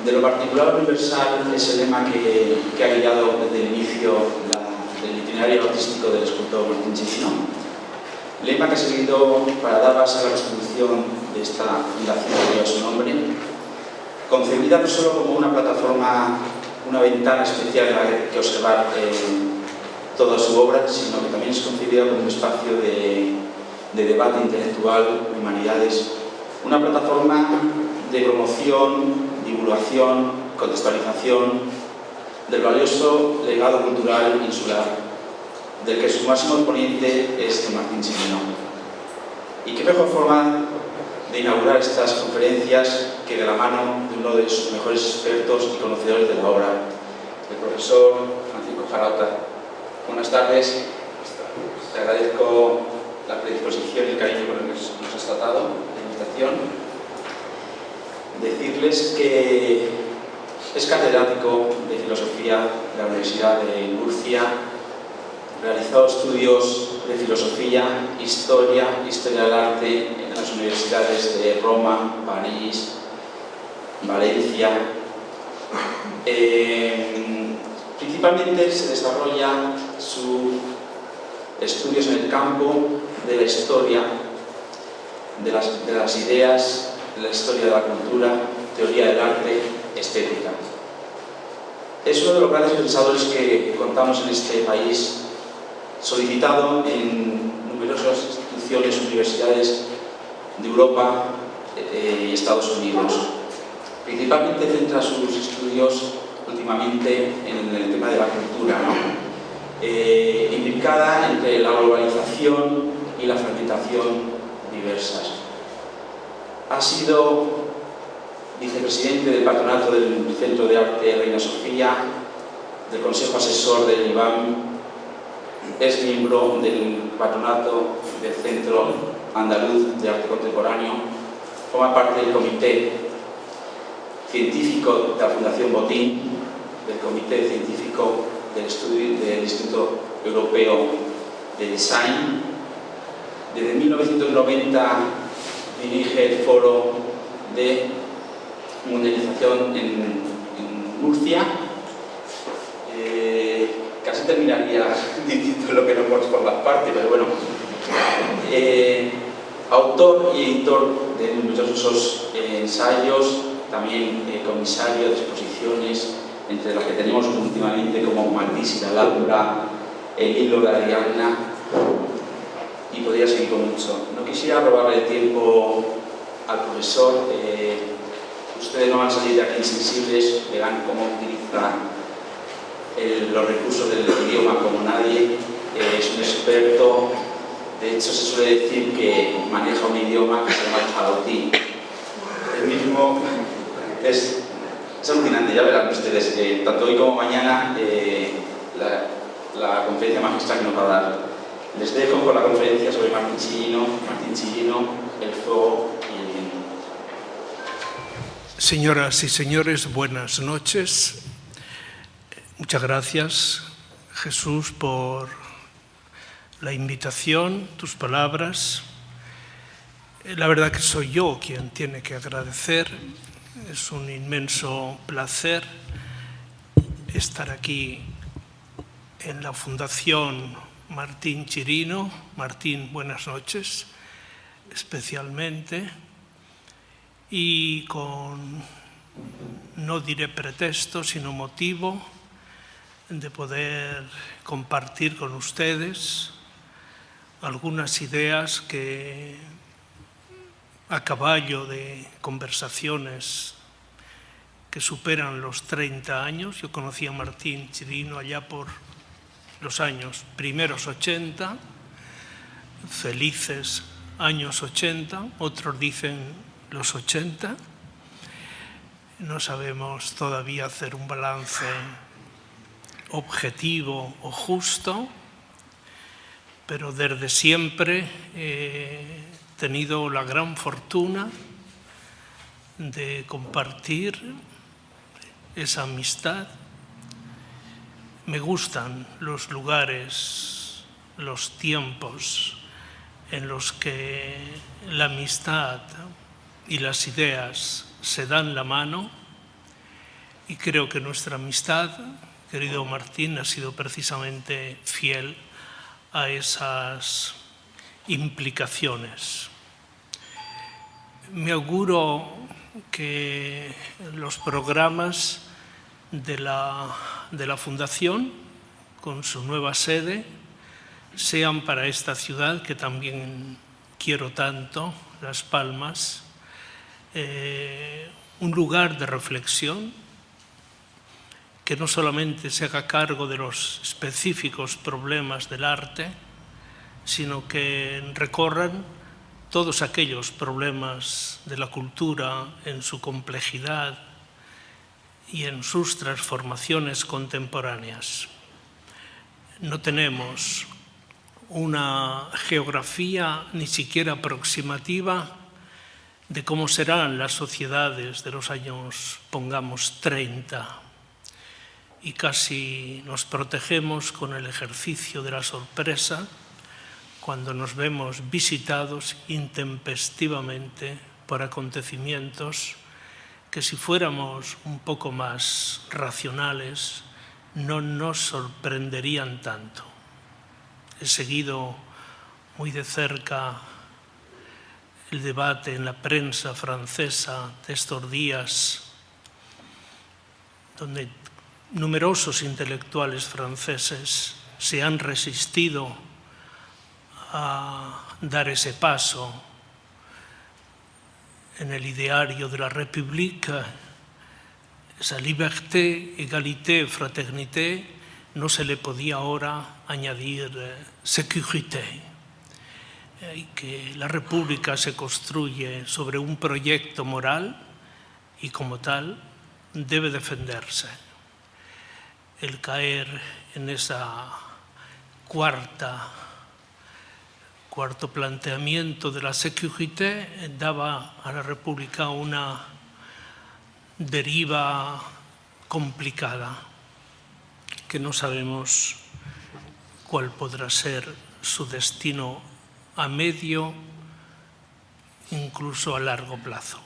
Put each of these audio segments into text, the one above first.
De lo particular a universal es el lema que ha guiado desde el inicio del itinerario artístico del escultor Martín Chirino. Lema que ha servido para dar base a la constitución de esta fundación que lleva su nombre, concebida no solo como una plataforma, una ventana especial en la que observar toda su obra, sino que también es concebida como un espacio de debate intelectual, humanidades, una plataforma de promoción, divulgación, contextualización del valioso legado cultural insular, del que su máximo exponente es Martín Chirino. Y qué mejor forma de inaugurar estas conferencias que de la mano de uno de sus mejores expertos y conocedores de la obra, el profesor Francisco Jarauta. Buenas tardes. Te agradezco la predisposición y el cariño con el que nos has tratado, la invitación. Decirles que es catedrático de filosofía de la Universidad de Murcia, realizado estudios de filosofía, historia del arte en las universidades de Roma, París, Valencia. Principalmente se desarrolla sus estudios en el campo de la historia, de las ideas, de la historia de la cultura, teoría del arte, estética. Es uno de los grandes pensadores que contamos en este país, solicitado en numerosas instituciones, universidades de Europa y Estados Unidos. Principalmente centra sus estudios últimamente en el tema de la cultura, implicada entre la globalización y la fragmentación diversas. Ha sido vicepresidente del patronato del Centro de Arte Reina Sofía, del Consejo Asesor del IBAM, es miembro del patronato del Centro Andaluz de Arte Contemporáneo, forma parte del comité científico de la Fundación Botín, del comité científico del Instituto Europeo de Design. Desde 1990 dirige el Foro de Mundialización en Murcia. Casi terminaría diciendo lo que no por las partes, pero bueno. Autor y editor de numerosos ensayos, también comisario de exposiciones, entre las que tenemos últimamente como Matisse y la Laura, el hilo de Ariadna, y podría seguir con mucho. No quisiera robarle tiempo al profesor. Ustedes no van a salir de aquí insensibles, verán cómo utiliza los recursos del idioma como nadie. Es un experto, de hecho se suele decir que maneja un idioma que se llama el jaroutí. El mismo es alucinante, ya verán ustedes, tanto hoy como mañana, la conferencia magistral que nos va a dar. Les dejo con la conferencia sobre Martín Chirino, el fuego y el viento. Señoras y señores, buenas noches. Muchas gracias, Jesús, por la invitación, tus palabras. La verdad que soy yo quien tiene que agradecer. Es un inmenso placer estar aquí en la Fundación Martín Chirino. Martín, buenas noches, especialmente. Y con, no diré pretexto, sino motivo de poder compartir con ustedes algunas ideas que, a caballo de conversaciones que superan los 30 años, yo conocí a Martín Chirino allá por los años primeros 80, felices años 80, otros dicen los 80. No sabemos todavía hacer un balance objetivo o justo, pero desde siempre he tenido la gran fortuna de compartir esa amistad. Me gustan los lugares, los tiempos en los que la amistad y las ideas se dan la mano Y creo que nuestra amistad, querido Martín, ha sido precisamente fiel a esas implicaciones. Me auguro que los programas de la Fundación, con su nueva sede, sean para esta ciudad que también quiero tanto, Las Palmas, un lugar de reflexión, que no solamente se haga cargo de los específicos problemas del arte, sino que recorran todos aquellos problemas de la cultura en su complejidad y en sus transformaciones contemporáneas. No tenemos una geografía ni siquiera aproximativa de cómo serán las sociedades de los años, pongamos, 30. Y casi nos protegemos con el ejercicio de la sorpresa cuando nos vemos visitados intempestivamente por acontecimientos que, si fuéramos un poco más racionales, no nos sorprenderían tanto. He seguido muy de cerca el debate en la prensa francesa de estos días, donde numerosos intelectuales franceses se han resistido a dar ese paso. En el ideario de la République, esa liberté, égalité, fraternité, no se le podía ahora añadir sécurité. Y que la República se construye sobre un proyecto moral y, como tal, debe defenderse. El caer en esa cuarto planteamiento de la sécurité daba a la República una deriva complicada, que no sabemos cuál podrá ser su destino a medio, incluso a largo plazo.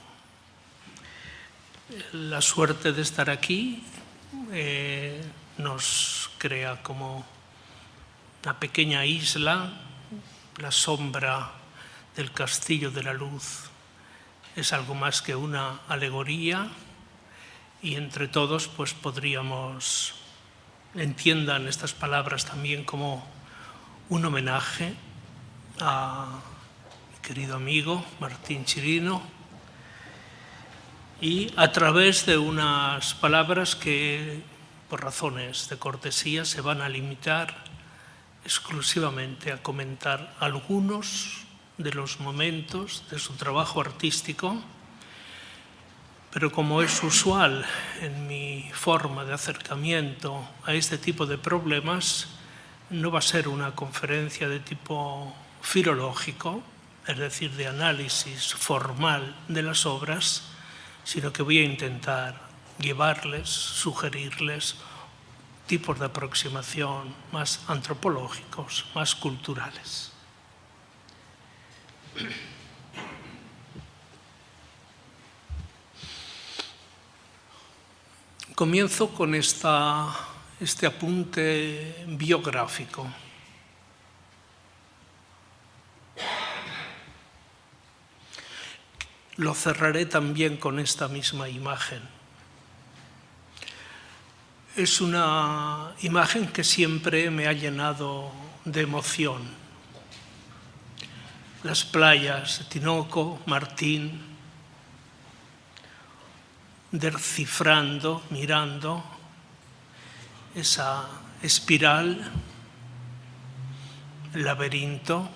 La suerte de estar aquí nos crea como una pequeña isla. La sombra del Castillo de la Luz es algo más que una alegoría, y entre todos pues podríamos, entiendan estas palabras también como un homenaje a mi querido amigo Martín Chirino, y a través de unas palabras que, por razones de cortesía, se van a limitar exclusivamente a comentar algunos de los momentos de su trabajo artístico, pero como es usual en mi forma de acercamiento a este tipo de problemas, no va a ser una conferencia de tipo filológico, es decir, de análisis formal de las obras, sino que voy a intentar llevarles, sugerirles tipos de aproximación más antropológicos, más culturales. Comienzo con este apunte biográfico. Lo cerraré también con esta misma imagen. Es una imagen que siempre me ha llenado de emoción. Las playas de Tinoco, Martín, descifrando, mirando esa espiral, laberinto,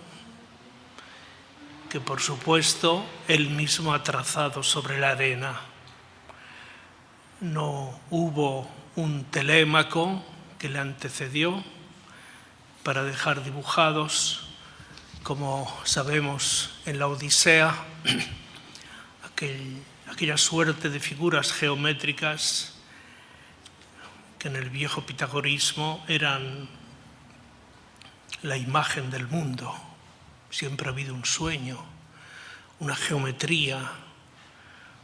que por supuesto él mismo ha trazado sobre la arena. No hubo un Telémaco que le antecedió para dejar dibujados, como sabemos en la Odisea, aquella suerte de figuras geométricas que en el viejo pitagorismo eran la imagen del mundo. Siempre ha habido un sueño, una geometría,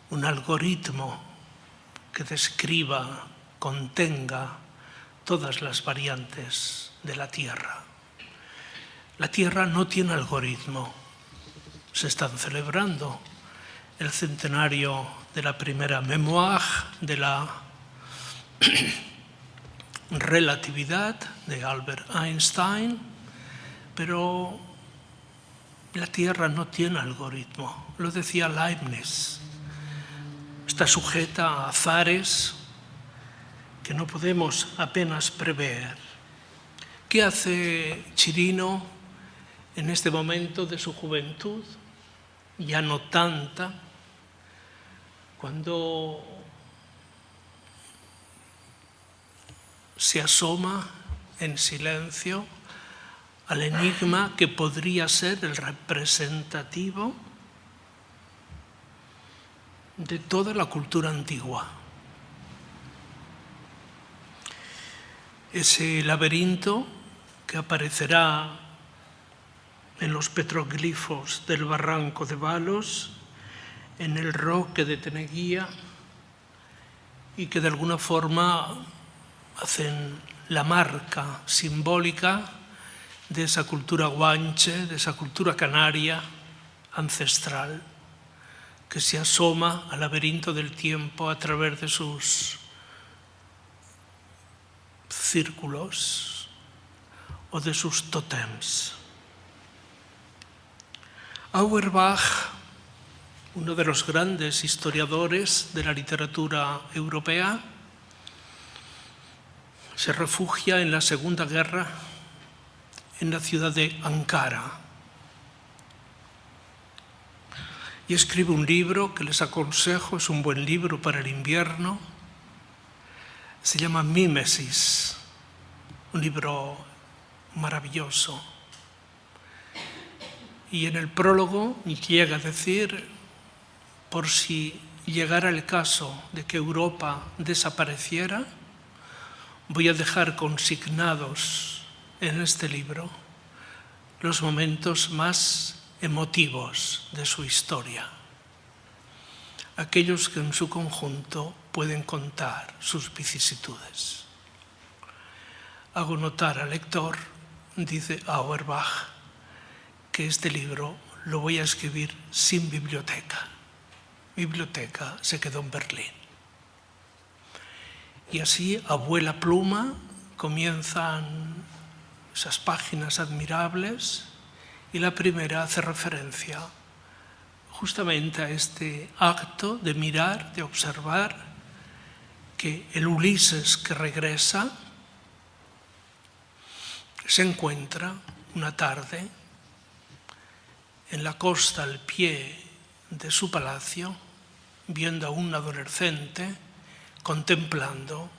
un algoritmo que describa, contenga todas las variantes de la Tierra. La Tierra no tiene algoritmo. Se están celebrando el centenario de la primera mémoire de la relatividad de Albert Einstein, pero la Tierra no tiene algoritmo. Lo decía Leibniz. Está sujeta a azares que no podemos apenas prever. ¿Qué hace Chirino en este momento de su juventud? Ya no tanta, cuando se asoma en silencio al enigma que podría ser el representativo de toda la cultura antigua. Ese laberinto que aparecerá en los petroglifos del barranco de Balos, en el roque de Teneguía, y que de alguna forma hacen la marca simbólica de esa cultura guanche, de esa cultura canaria ancestral, que se asoma al laberinto del tiempo a través de sus círculos o de sus tótems. Auerbach, uno de los grandes historiadores de la literatura europea, se refugia en la Segunda Guerra en la ciudad de Ankara y escribe un libro que les aconsejo, es un buen libro para el invierno, se llama Mímesis, un libro maravilloso. Y en el prólogo llega a decir, por si llegara el caso de que Europa desapareciera, voy a dejar consignados en este libro los momentos más emotivos de su historia, aquellos que en su conjunto pueden contar sus vicisitudes. Hago notar al lector, dice Auerbach, que este libro lo voy a escribir sin biblioteca. Mi biblioteca se quedó en Berlín. Y así, a vuela pluma, comienzan esas páginas admirables y la primera hace referencia justamente a este acto de mirar, de observar que el Ulises que regresa se encuentra una tarde en la costa al pie de su palacio, viendo a un adolescente contemplando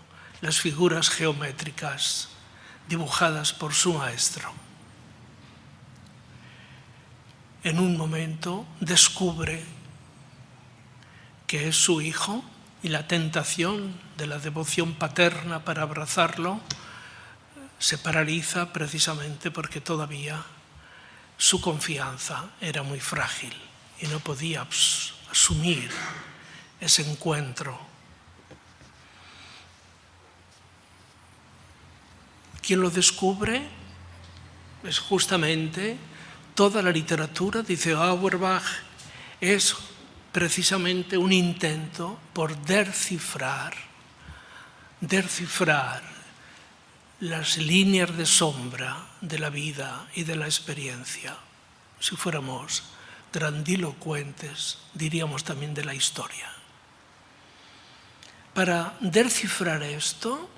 las figuras geométricas dibujadas por su maestro. En un momento descubre que es su hijo y la tentación de la devoción paterna para abrazarlo se paraliza precisamente porque todavía su confianza era muy frágil y no podía asumir ese encuentro. Quien lo descubre es justamente toda la literatura, dice Auerbach, es precisamente un intento por descifrar las líneas de sombra de la vida y de la experiencia. Si fuéramos grandilocuentes, diríamos también de la historia. Para descifrar esto,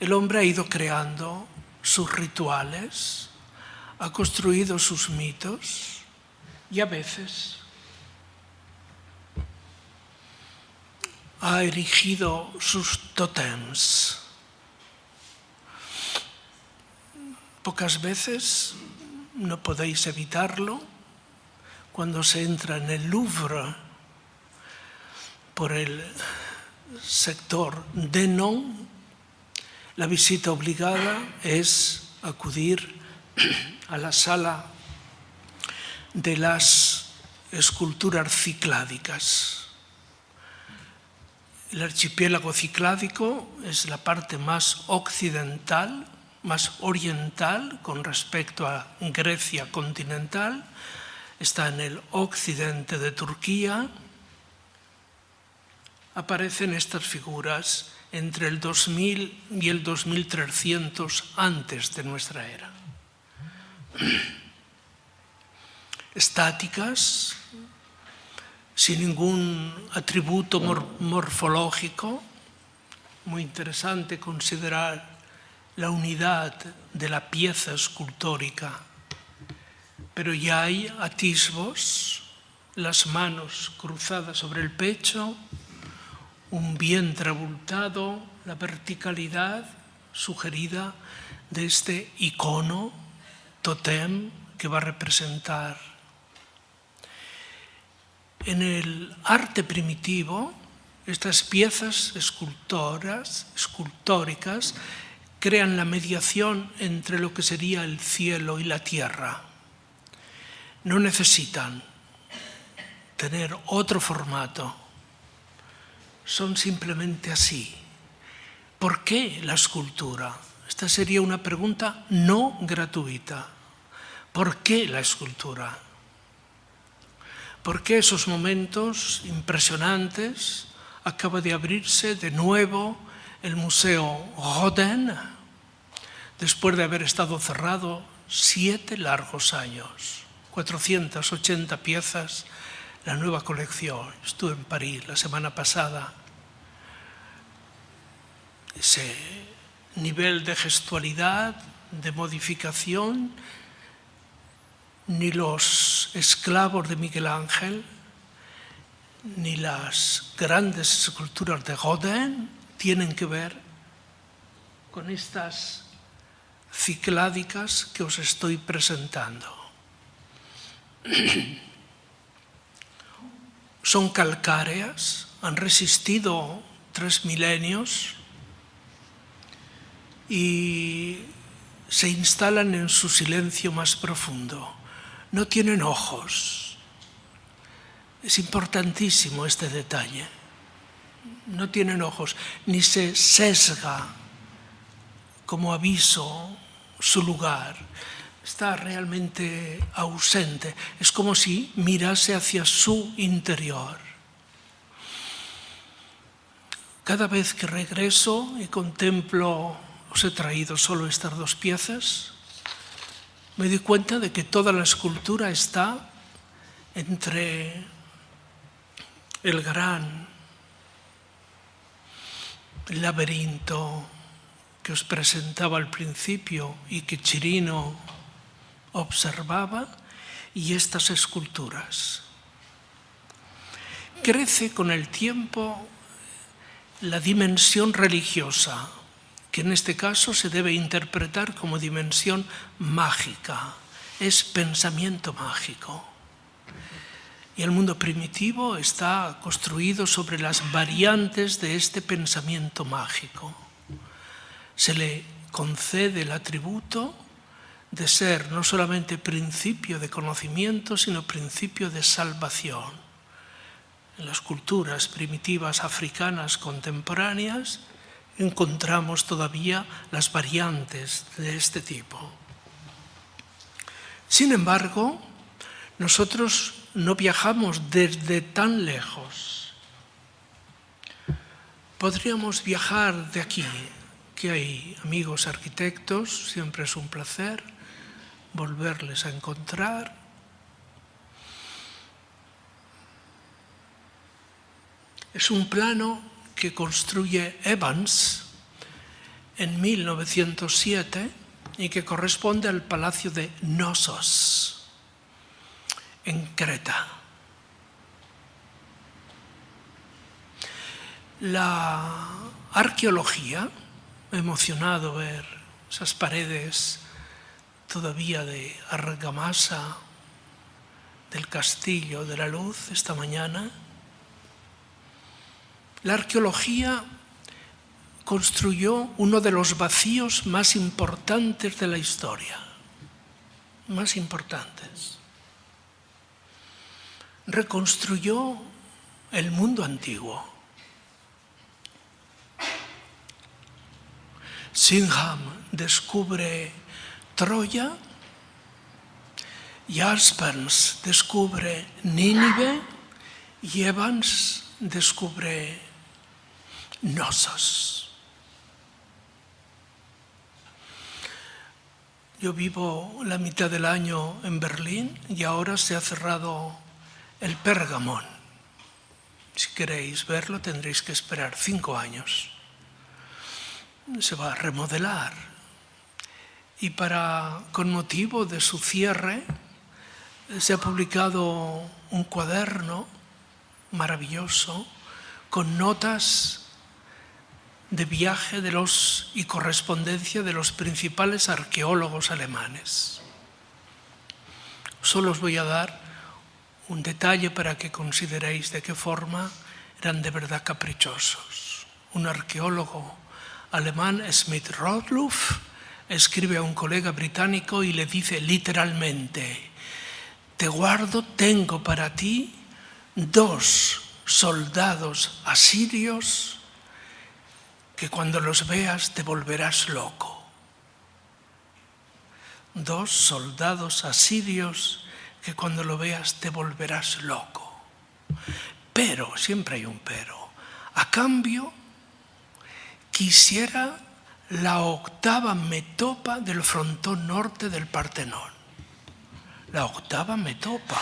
el hombre ha ido creando sus rituales, ha construido sus mitos y a veces ha erigido sus tótems. Pocas veces, no podéis evitarlo, cuando se entra en el Louvre por el sector Denon, la visita obligada es acudir a la sala de las esculturas cicládicas. El archipiélago cicládico es la parte más occidental, más oriental con respecto a Grecia continental. Está en el occidente de Turquía. Aparecen estas figuras entre el 2000 y el 2300 antes de nuestra era. Estáticas, sin ningún atributo morfológico. Muy interesante considerar la unidad de la pieza escultórica, pero ya hay atisbos, las manos cruzadas sobre el pecho, un vientre abultado, la verticalidad sugerida de este icono, tótem, que va a representar. En el arte primitivo, estas piezas escultóricas crean la mediación entre lo que sería el cielo y la tierra. No necesitan tener otro formato, son simplemente así. ¿Por qué la escultura? Esta sería una pregunta no gratuita. ¿Por qué la escultura? ¿Por qué esos momentos impresionantes? Acaba de abrirse de nuevo el Museo Rodin, después de haber estado cerrado 7 largos años, 480 piezas, la nueva colección. Estuve en París la semana pasada. Ese nivel de gestualidad, de modificación, ni los esclavos de Miguel Ángel, ni las grandes esculturas de Rodin tienen que ver con estas cicládicas que os estoy presentando. Son calcáreas, han resistido 3 milenios y se instalan en su silencio más profundo. No tienen ojos. Es importantísimo este detalle. No tienen ojos, ni se sesga como aviso su lugar. Está realmente ausente. Es como si mirase hacia su interior. Cada vez que regreso y contemplo, os he traído solo estas 2 piezas, me doy cuenta de que toda la escultura está entre el gran laberinto que os presentaba al principio y que Chirino observaba, y estas esculturas. Crece con el tiempo la dimensión religiosa, que en este caso se debe interpretar como dimensión mágica, es pensamiento mágico. Y el mundo primitivo está construido sobre las variantes de este pensamiento mágico. Se le concede el atributo de ser no solamente principio de conocimiento, sino principio de salvación. En las culturas primitivas africanas contemporáneas encontramos todavía las variantes de este tipo. Sin embargo, nosotros no viajamos desde tan lejos. Podríamos viajar de aquí, que hay amigos arquitectos, siempre es un placer volverles a encontrar. Es un plano que construye Evans en 1907 y que corresponde al Palacio de Knossos, en Creta. La arqueología, me ha emocionado ver esas paredes todavía de argamasa del Castillo de la Luz esta mañana. La arqueología construyó uno de los vacíos más importantes de la historia, más importantes. Reconstruyó el mundo antiguo. Singham descubre Troya, Jaspers descubre Nínive y Evans descubre Knossos. Yo vivo la mitad del año en Berlín y ahora se ha cerrado el Pérgamon. Si queréis verlo tendréis que esperar 5 años. Se va a remodelar. Y con motivo de su cierre se ha publicado un cuaderno maravilloso con notas de viaje y correspondencia de los principales arqueólogos alemanes. Solo os voy a dar un detalle para que consideréis de qué forma eran de verdad caprichosos. Un arqueólogo alemán, Smith-Rottluff, escribe a un colega británico y le dice literalmente: tengo para ti 2 soldados asirios que cuando los veas te volverás loco. 2 soldados asirios que cuando lo veas te volverás loco. Pero, siempre hay un pero, a cambio quisiera la 8ª metopa del frontón norte del Partenón. La 8ª metopa.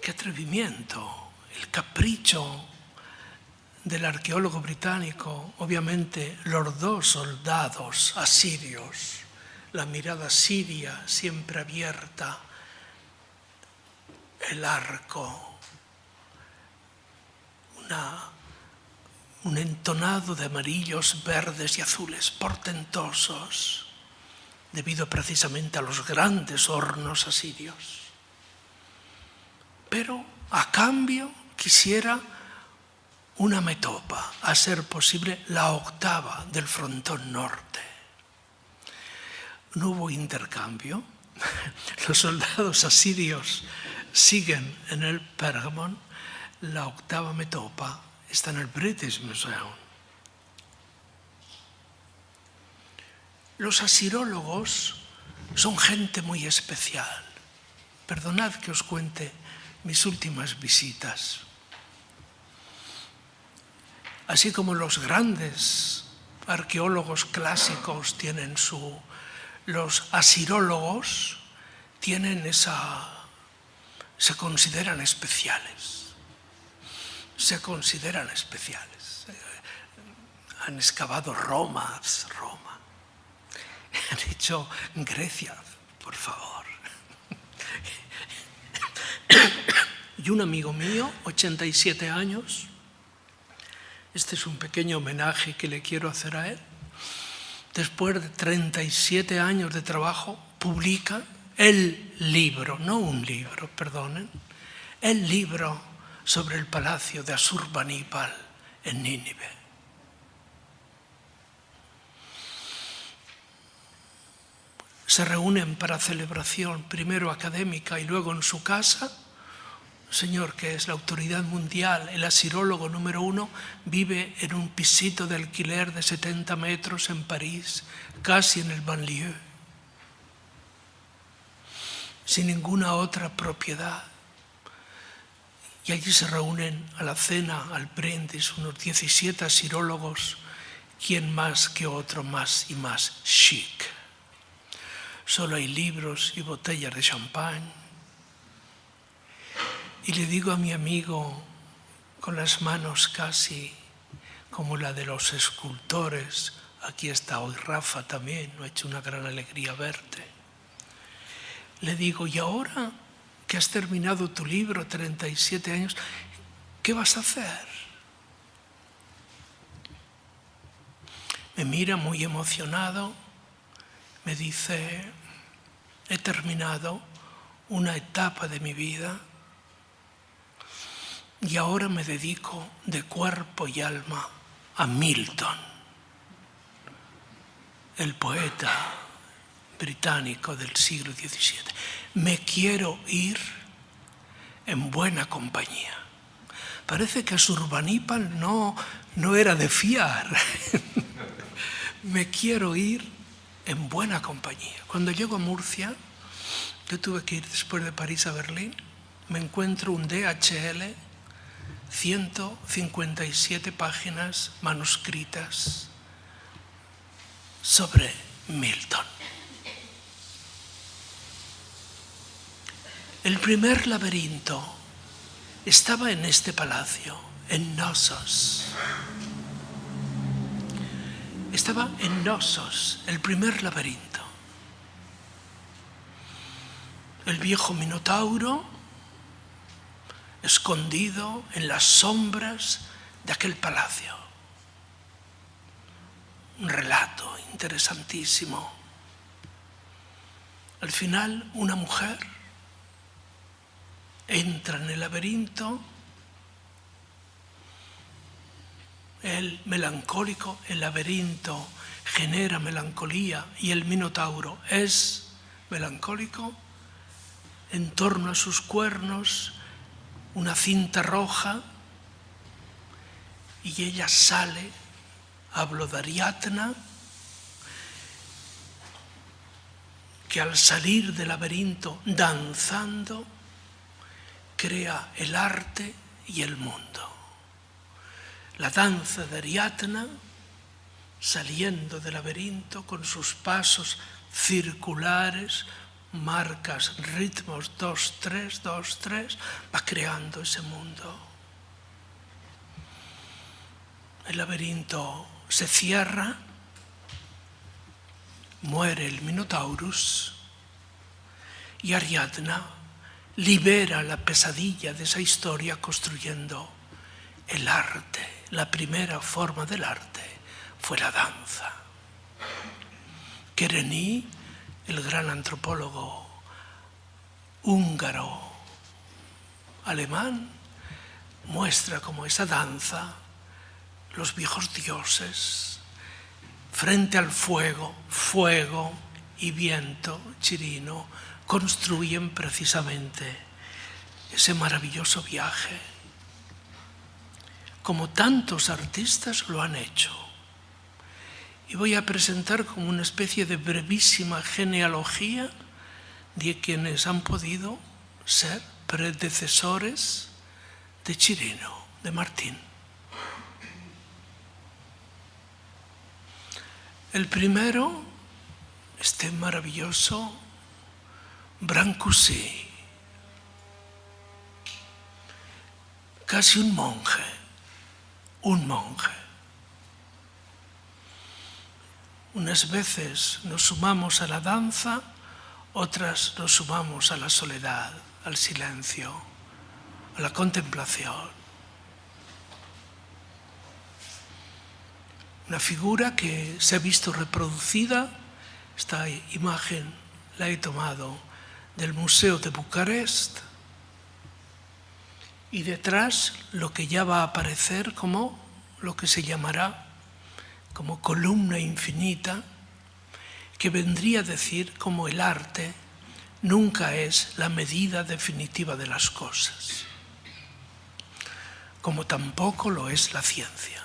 ¡Qué atrevimiento! El capricho del arqueólogo británico. Obviamente los 2 soldados asirios, la mirada siria siempre abierta, el arco, un entonado de amarillos, verdes y azules portentosos, debido precisamente a los grandes hornos asirios. Pero a cambio quisiera una metopa, a ser posible la 8ª del frontón norte. No hubo intercambio. Los soldados asirios siguen en el Pérgamon. La 8ª metopa está en el British Museum. Los asirólogos son gente muy especial. Perdonad que os cuente mis últimas visitas. Así como los grandes arqueólogos clásicos tienen los asirólogos se consideran especiales. Se consideran especiales. Han excavado Roma. Han dicho Grecia, por favor. Y un amigo mío, 87 años, este es un pequeño homenaje que le quiero hacer a él, después de 37 años de trabajo, publica el libro, no un libro, perdonen, el libro sobre el palacio de Asurbanipal en Nínive. Se reúnen para celebración, primero académica y luego en su casa. Un señor que es la autoridad mundial, el asirólogo número 1, vive en un pisito de alquiler de 70 metros en París, casi en el banlieue, sin ninguna otra propiedad. Y allí se reúnen a la cena, al brindis, unos 17 asirólogos, quien más que otro, más y más chic. Solo hay libros y botellas de champán. Y le digo a mi amigo, con las manos casi como la de los escultores, aquí está hoy Rafa también, me ha hecho una gran alegría verte. Le digo, y ahora que has terminado tu libro, 37 años, ¿qué vas a hacer? Me mira muy emocionado, me dice, he terminado una etapa de mi vida y ahora me dedico de cuerpo y alma a Milton, el poeta británico del siglo XVII. Me quiero ir en buena compañía. parece que Asurbanipal no era de fiar. Me quiero ir en buena compañía. Cuando llego a Murcia, yo tuve que ir después de París a Berlín, me encuentro un DHL, 157 páginas manuscritas sobre Milton. El primer laberinto estaba en este palacio, en Knossos. Estaba en Knossos, el primer laberinto. El viejo Minotauro, escondido en las sombras de aquel palacio. Un relato interesantísimo. Al final, una mujer entra en el laberinto, el melancólico, el laberinto genera melancolía y el Minotauro es melancólico. En torno a sus cuernos, una cinta roja, y ella sale, hablo de Ariadna, que al salir del laberinto danzando, crea el arte y el mundo. La danza de Ariadna, saliendo del laberinto con sus pasos circulares, marcas, ritmos, 2-3, 2-3, va creando ese mundo. El laberinto se cierra, muere el Minotaurus y Ariadna libera la pesadilla de esa historia construyendo el arte. La primera forma del arte fue la danza. Kerényi, el gran antropólogo húngaro alemán, muestra cómo esa danza, los viejos dioses, frente al fuego, fuego y viento chirino, construyen precisamente ese maravilloso viaje, como tantos artistas lo han hecho. Y voy a presentar como una especie de brevísima genealogía de quienes han podido ser predecesores de Chirino, de Martín. El primero, este maravilloso Brancusi, casi un monje. Unas veces nos sumamos a la danza, otras nos sumamos a la soledad, al silencio, a la contemplación. Una figura que se ha visto reproducida, esta imagen la he tomado del Museo de Bucarest, y detrás lo que ya va a aparecer como lo que se llamará como columna infinita, que vendría a decir como el arte nunca es la medida definitiva de las cosas, como tampoco lo es la ciencia.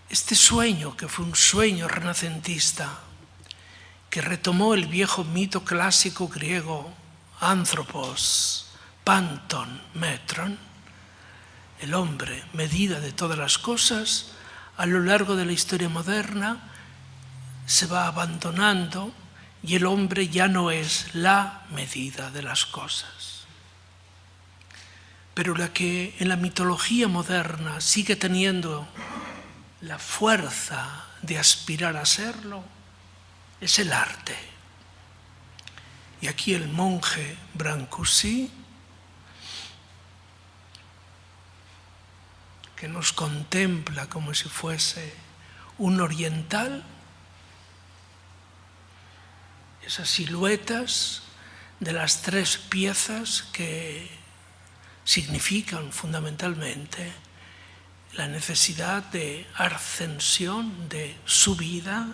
Este sueño, que fue un sueño renacentista, que retomó el viejo mito clásico griego, anthropos, panton, metron, el hombre, medida de todas las cosas, a lo largo de la historia moderna se va abandonando y el hombre ya no es la medida de las cosas. Pero la que en la mitología moderna sigue teniendo la fuerza de aspirar a serlo es el arte. Y aquí el monje Brancusi, que nos contempla como si fuese un oriental, esas siluetas de las tres piezas que significan fundamentalmente la necesidad de ascensión, de subida,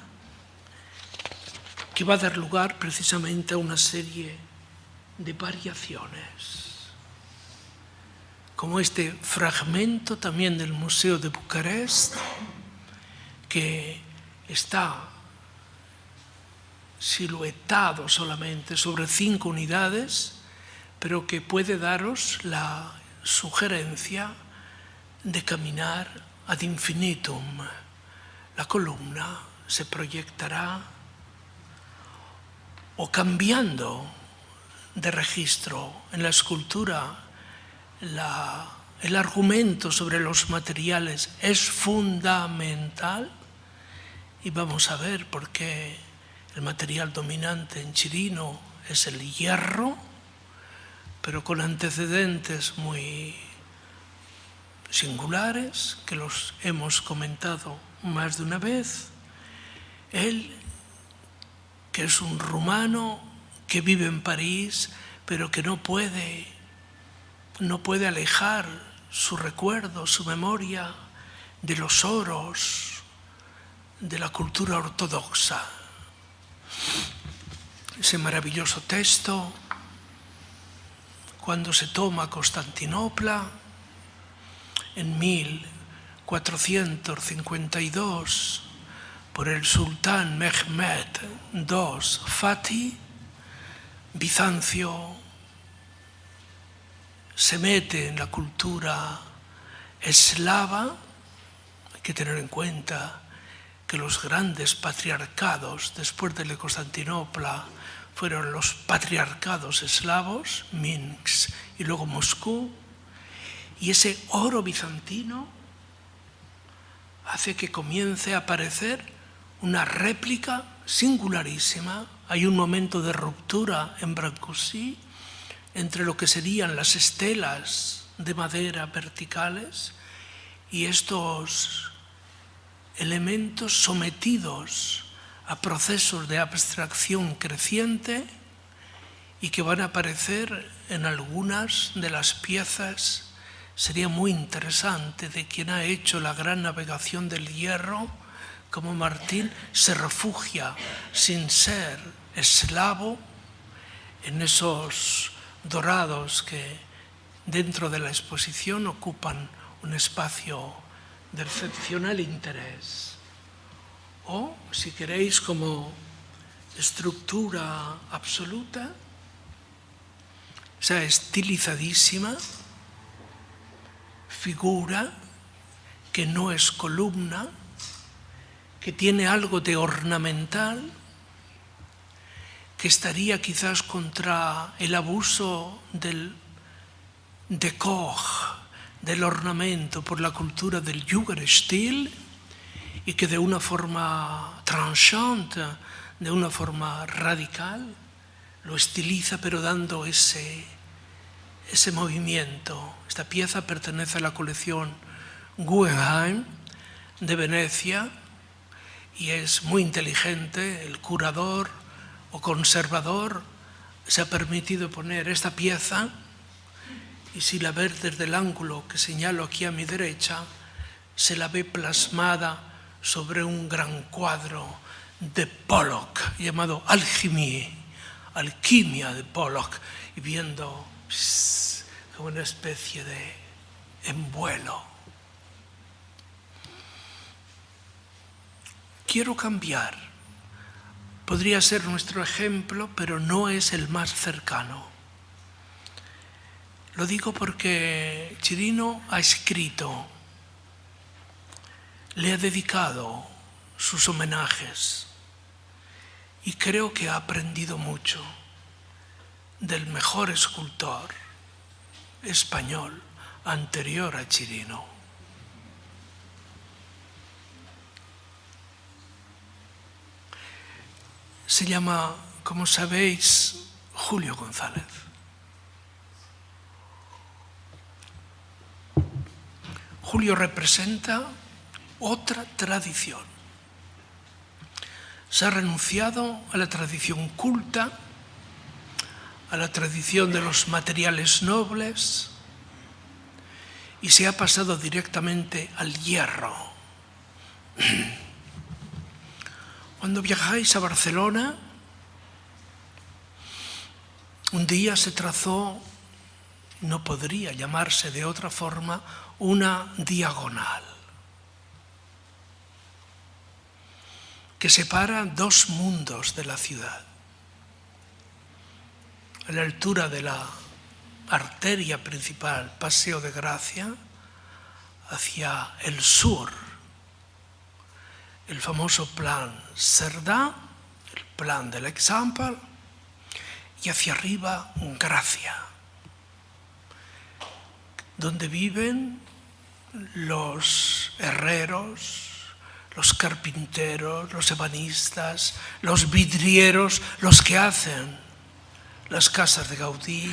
que va a dar lugar precisamente a una serie de variaciones, como este fragmento también del Museo de Bucarest, que está siluetado solamente sobre 5 unidades, pero que puede daros la sugerencia de caminar ad infinitum. La columna se proyectará o cambiando de registro. En la escultura el argumento sobre los materiales es fundamental y vamos a ver por qué el material dominante en Chirino es el hierro, pero con antecedentes muy singulares que los hemos comentado más de una vez. Él, que es un rumano que vive en París, pero que no puede alejar su recuerdo, su memoria de los oros de la cultura ortodoxa. Ese maravilloso texto, cuando se toma Constantinopla en 1452 por el sultán Mehmed II Fatih, Bizancio se mete en la cultura eslava. Hay que tener en cuenta que los grandes patriarcados después de Constantinopla fueron los patriarcados eslavos, Minsk y luego Moscú, y ese oro bizantino hace que comience a aparecer una réplica singularísima. Hay un momento de ruptura en Brancusi entre lo que serían las estelas de madera verticales y estos elementos sometidos a procesos de abstracción creciente y que van a aparecer en algunas de las piezas. Sería muy interesante de quien ha hecho la gran navegación del hierro, como Martín se refugia sin ser eslavo en esos dorados que dentro de la exposición ocupan un espacio de excepcional interés. O, si queréis, como estructura absoluta, esa estilizadísima figura que no es columna, que tiene algo de ornamental, que estaría quizás contra el abuso del décor, del ornamento por la cultura del Jugendstil, y que de una forma tranchante, de una forma radical, lo estiliza pero dando ese movimiento. Esta pieza pertenece a la colección Guggenheim de Venecia y es muy inteligente. El curador o conservador se ha permitido poner esta pieza y si la ves desde el ángulo que señalo aquí a mi derecha, se la ve plasmada sobre un gran cuadro de Pollock llamado Alquimia de Pollock, y viendo como una especie de envuelo. Quiero cambiar. Podría ser nuestro ejemplo, pero no es el más cercano. Lo digo porque Chirino ha escrito, le ha dedicado sus homenajes y creo que ha aprendido mucho del mejor escultor español anterior a Chirino. Se llama, como sabéis, Julio González. Julio representa otra tradición. Se ha renunciado a la tradición culta, a la tradición de los materiales nobles y se ha pasado directamente al hierro. Cuando viajáis a Barcelona, un día se trazó no podría llamarse de otra forma, una diagonal que separa dos mundos de la ciudad. A la altura de la arteria principal, Paseo de Gracia, hacia el sur, el famoso plan Cerdà, el plan del Example, y hacia arriba Gracia, donde viven los herreros, los carpinteros, los ebanistas, los vidrieros, los que hacen las casas de Gaudí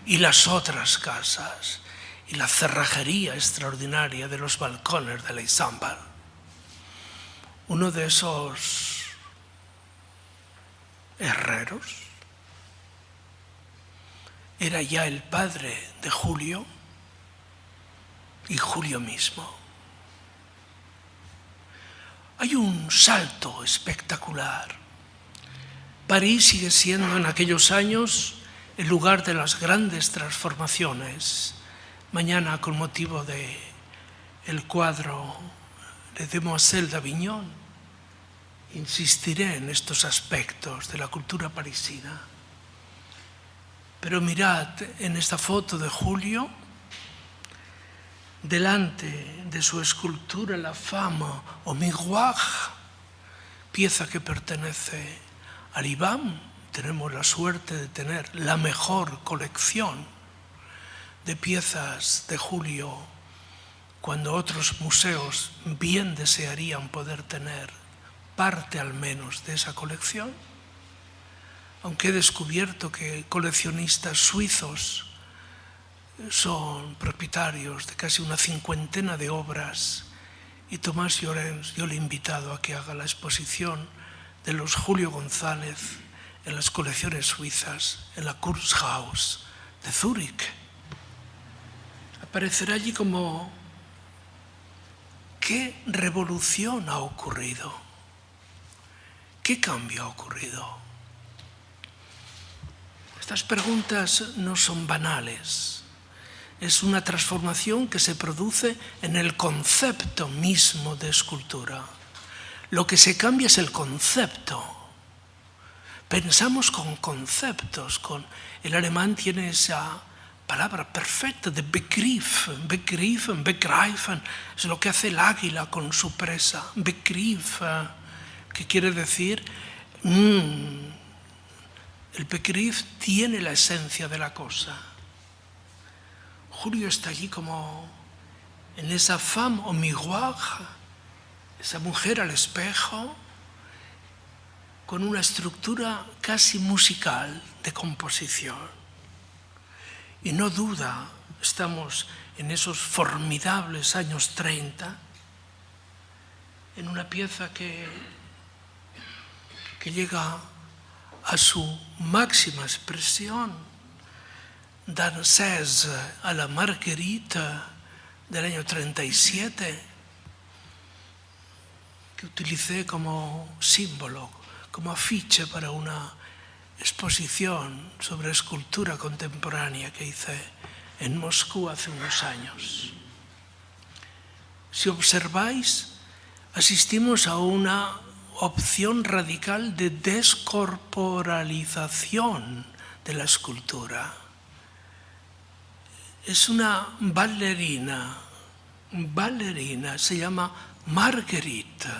y las otras casas, y la cerrajería extraordinaria de los balcones del Example. Uno de esos herreros era ya el padre de Julio y Julio mismo. Hay un salto espectacular. París sigue siendo en aquellos años el lugar de las grandes transformaciones. Mañana, con motivo del cuadro de Demoiselle d'Avignon, insistiré en estos aspectos de la cultura parisina. Pero mirad en esta foto de Julio, delante de su escultura La Femme au Miroir, pieza que pertenece al IBAM. Tenemos la suerte de tener la mejor colección de piezas de Julio, cuando otros museos bien desearían poder tener parte al menos de esa colección, aunque he descubierto que coleccionistas suizos son propietarios de casi una cincuentena de obras, y Tomás Llorens, yo le he invitado a que haga la exposición de los Julio González en las colecciones suizas, en la Kunsthaus de Zúrich. Aparecerá allí como ¿qué revolución ha ocurrido? ¿Qué cambio ha ocurrido? Estas preguntas no son banales. Es una transformación que se produce en el concepto mismo de escultura. Lo que se cambia es el concepto. Pensamos con conceptos. El alemán tiene esa palabra perfecta de Begriff, begriffen, begreifen. Es lo que hace el águila con su presa. Begriff, que quiere decir, el Begriff tiene la esencia de la cosa. Julio está allí como en esa femme au miroir, esa mujer al espejo, con una estructura casi musical de composición. Y no duda, estamos en esos formidables años 30, en una pieza que llega a su máxima expresión, Danses a la Marguerite del año 37, que utilicé como símbolo, como afiche para una exposición sobre escultura contemporánea que hice en Moscú hace unos años. Si observáis, asistimos a una opción radical de descorporalización de la escultura. Es una bailarina, se llama Marguerite.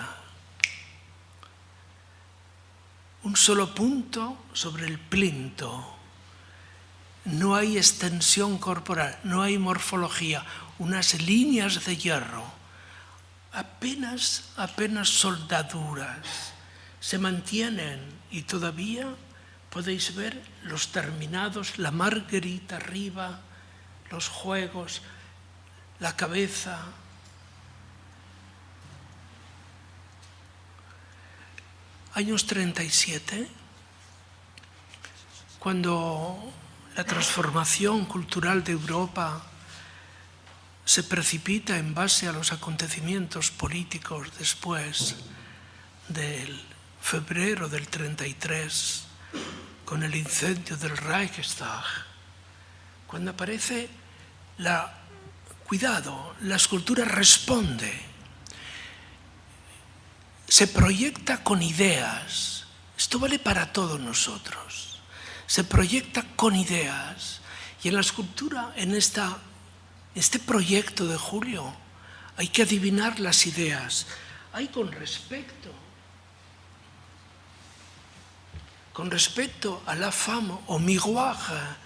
Un solo punto sobre el plinto. No hay extensión corporal, no hay morfología, unas líneas de hierro, apenas soldaduras. Se mantienen y todavía podéis ver los terminados, la Marguerite arriba, los juegos, la cabeza. Años 37, cuando la transformación cultural de Europa se precipita en base a los acontecimientos políticos después del febrero del 33, con el incendio del Reichstag, Cuando aparece cuidado, la escultura responde, se proyecta con ideas. Esto vale para todos nosotros. Se proyecta con ideas. Y en la escultura, en este proyecto de Julio, hay que adivinar las ideas. Hay con respecto a la femme au miroir,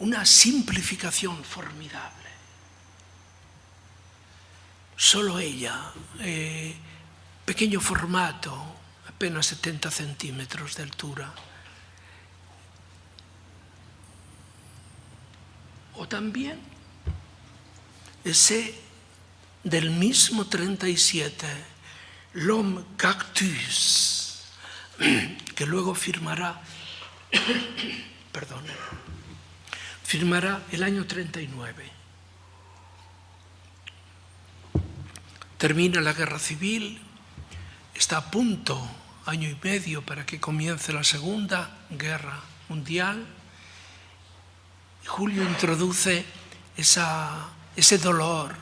una simplificación formidable. Solo ella, pequeño formato, apenas 70 centímetros de altura. O también ese del mismo 37, L'Homme Cactus, que luego firmará el año 39. Termina la guerra civil, está a punto, año y medio, para que comience la Segunda Guerra Mundial. Y Julio introduce ese dolor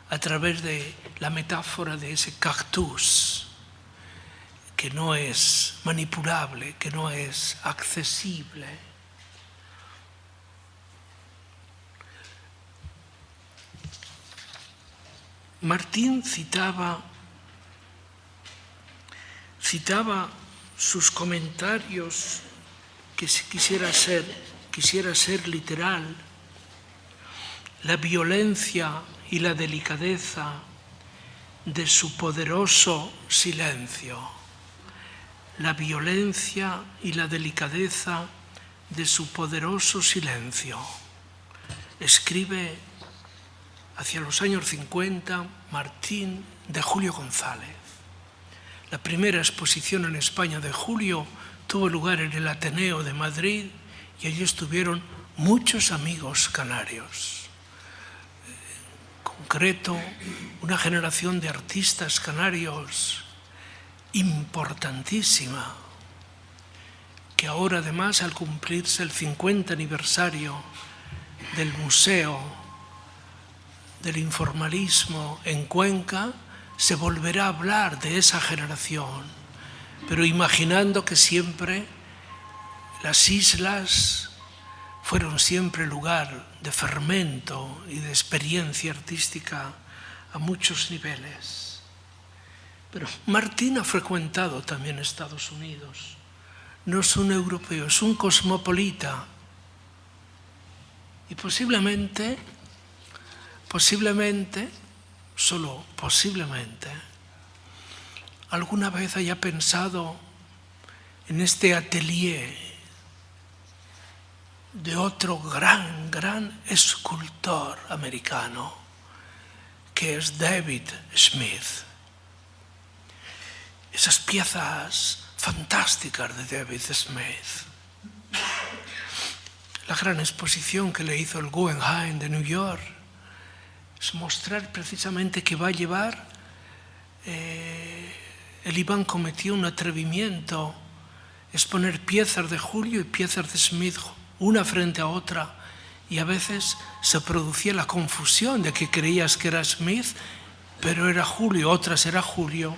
a través de la metáfora de ese cactus, que no es manipulable, que no es accesible. Martín citaba sus comentarios, que quisiera ser literal, la violencia y la delicadeza de su poderoso silencio. La violencia y la delicadeza de su poderoso silencio. Escribe hacia los años 50 Martín de Julio González. La primera exposición en España de Julio tuvo lugar en el Ateneo de Madrid y allí estuvieron muchos amigos canarios. En concreto, una generación de artistas canarios importantísima, que ahora además, al cumplirse el 50 aniversario del Museo del Informalismo en Cuenca, se volverá a hablar de esa generación, pero imaginando que siempre las islas fueron siempre lugar de fermento y de experiencia artística a muchos niveles. Pero Martín ha frecuentado también Estados Unidos. No es un europeo, es un cosmopolita. Y posiblemente, solo posiblemente, alguna vez haya pensado en este atelier de otro gran escultor americano, que es David Smith. Esas piezas fantásticas de David Smith. La gran exposición que le hizo el Guggenheim de New York es mostrar precisamente que va a llevar, el Iván cometió un atrevimiento, es poner piezas de Julio y piezas de Smith una frente a otra, y a veces se producía la confusión de que creías que era Smith, pero era Julio, otras era Julio.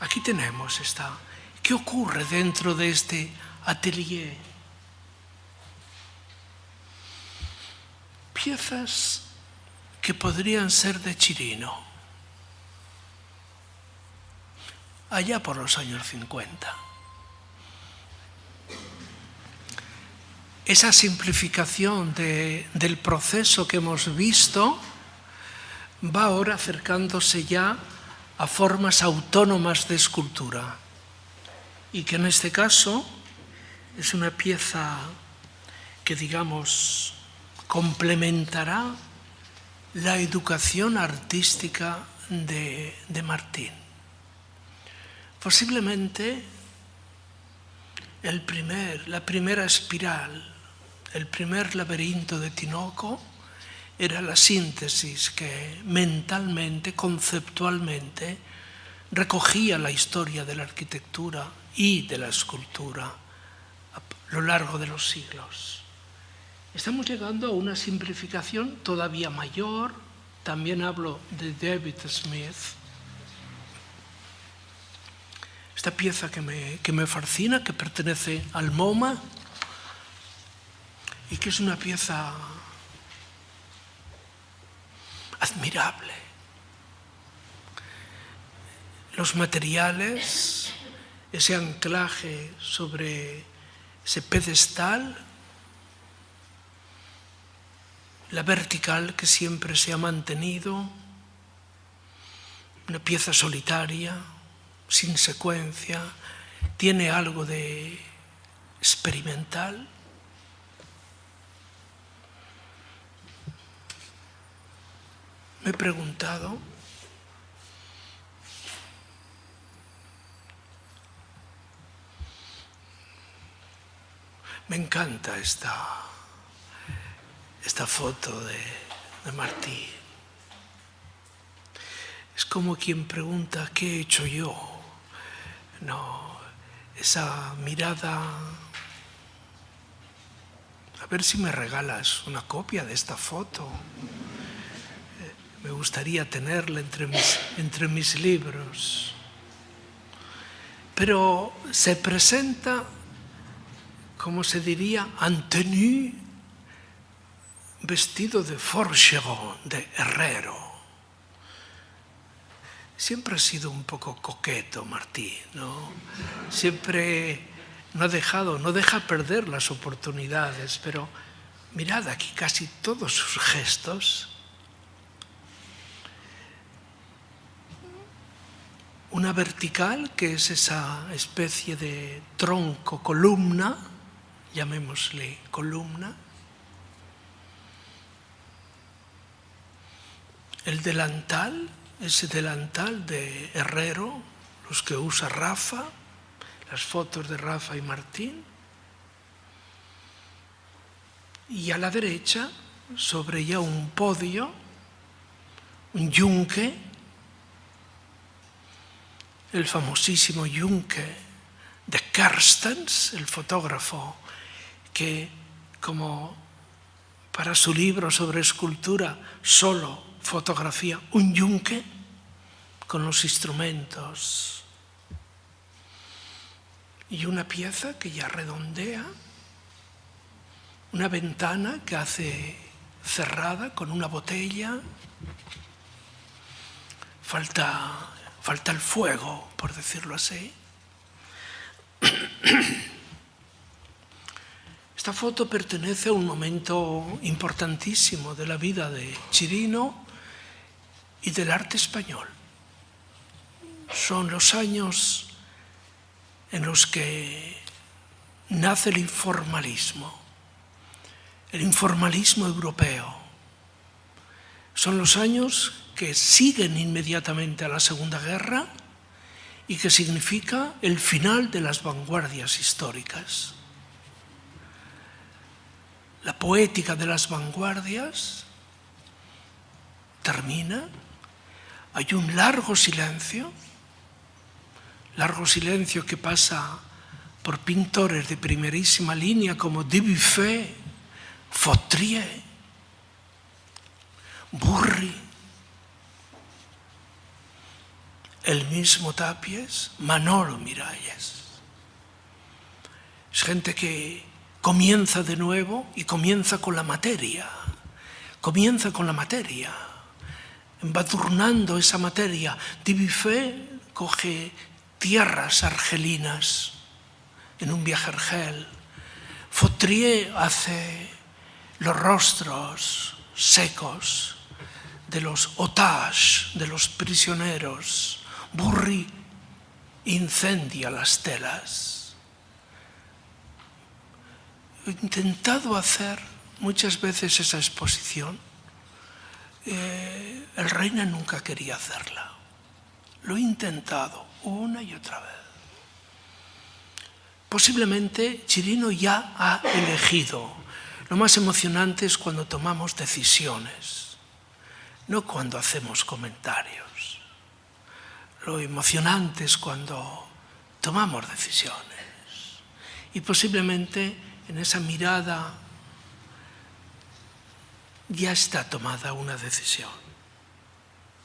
Aquí tenemos ¿Qué ocurre dentro de este atelier? Piezas que podrían ser de Chirino, allá por los años 50. Esa simplificación del proceso que hemos visto va ahora acercándose ya a formas autónomas de escultura, y que en este caso es una pieza que, digamos, complementará la educación artística de Martín. Posiblemente la primera espiral, el primer laberinto de Tinoco, era la síntesis que mentalmente, conceptualmente, recogía la historia de la arquitectura y de la escultura a lo largo de los siglos. Estamos llegando a una simplificación todavía mayor. También hablo de David Smith. Esta pieza que me fascina, que pertenece al MoMA y que es una pieza admirable. Los materiales, ese anclaje sobre ese pedestal, la vertical que siempre se ha mantenido, una pieza solitaria, sin secuencia, tiene algo de experimental. Me he preguntado me encanta esta foto de Martí. Es como quien pregunta, ¿qué he hecho yo? No, esa mirada. A ver si me regalas una copia de esta foto. Me gustaría tenerla entre mis libros. Pero se presenta, como se diría, en tenue, vestido de forgeron, de herrero. Siempre ha sido un poco coqueto Martí, ¿no? Siempre no deja perder las oportunidades, pero mirad aquí casi todos sus gestos. Una vertical, que es esa especie de tronco, columna, llamémosle columna. El delantal, ese delantal de herrero, los que usa Rafa, las fotos de Rafa y Martín. Y a la derecha, sobre ya un podio, un yunque, el famosísimo yunque de Kerstens, el fotógrafo que, como para su libro sobre escultura, solo fotografía un yunque con los instrumentos. Y una pieza que ya redondea, una ventana que hace cerrada con una botella. Falta el fuego, por decirlo así. Esta foto pertenece a un momento importantísimo de la vida de Chirino y del arte español. Son los años en los que nace el informalismo europeo. Son los años que siguen inmediatamente a la Segunda Guerra y que significa el final de las vanguardias históricas. La poética de las vanguardias termina, hay un largo silencio que pasa por pintores de primerísima línea como Dubuffet, Fautrier, Burri, el mismo Tapies, Manolo Miralles. Es gente que comienza de nuevo y comienza con la materia, embadurnando esa materia. Dubuffet coge tierras argelinas en un viaje a Argel. Fautrier hace los rostros secos de los otages, de los prisioneros. Burri incendia las telas. He intentado hacer muchas veces esa exposición. El Reina nunca quería hacerla. Lo he intentado una y otra vez. Posiblemente Chirino ya ha elegido. Lo más emocionante es cuando tomamos decisiones, no cuando hacemos comentarios. Lo emocionante es cuando tomamos decisiones. Y posiblemente en esa mirada ya está tomada una decisión.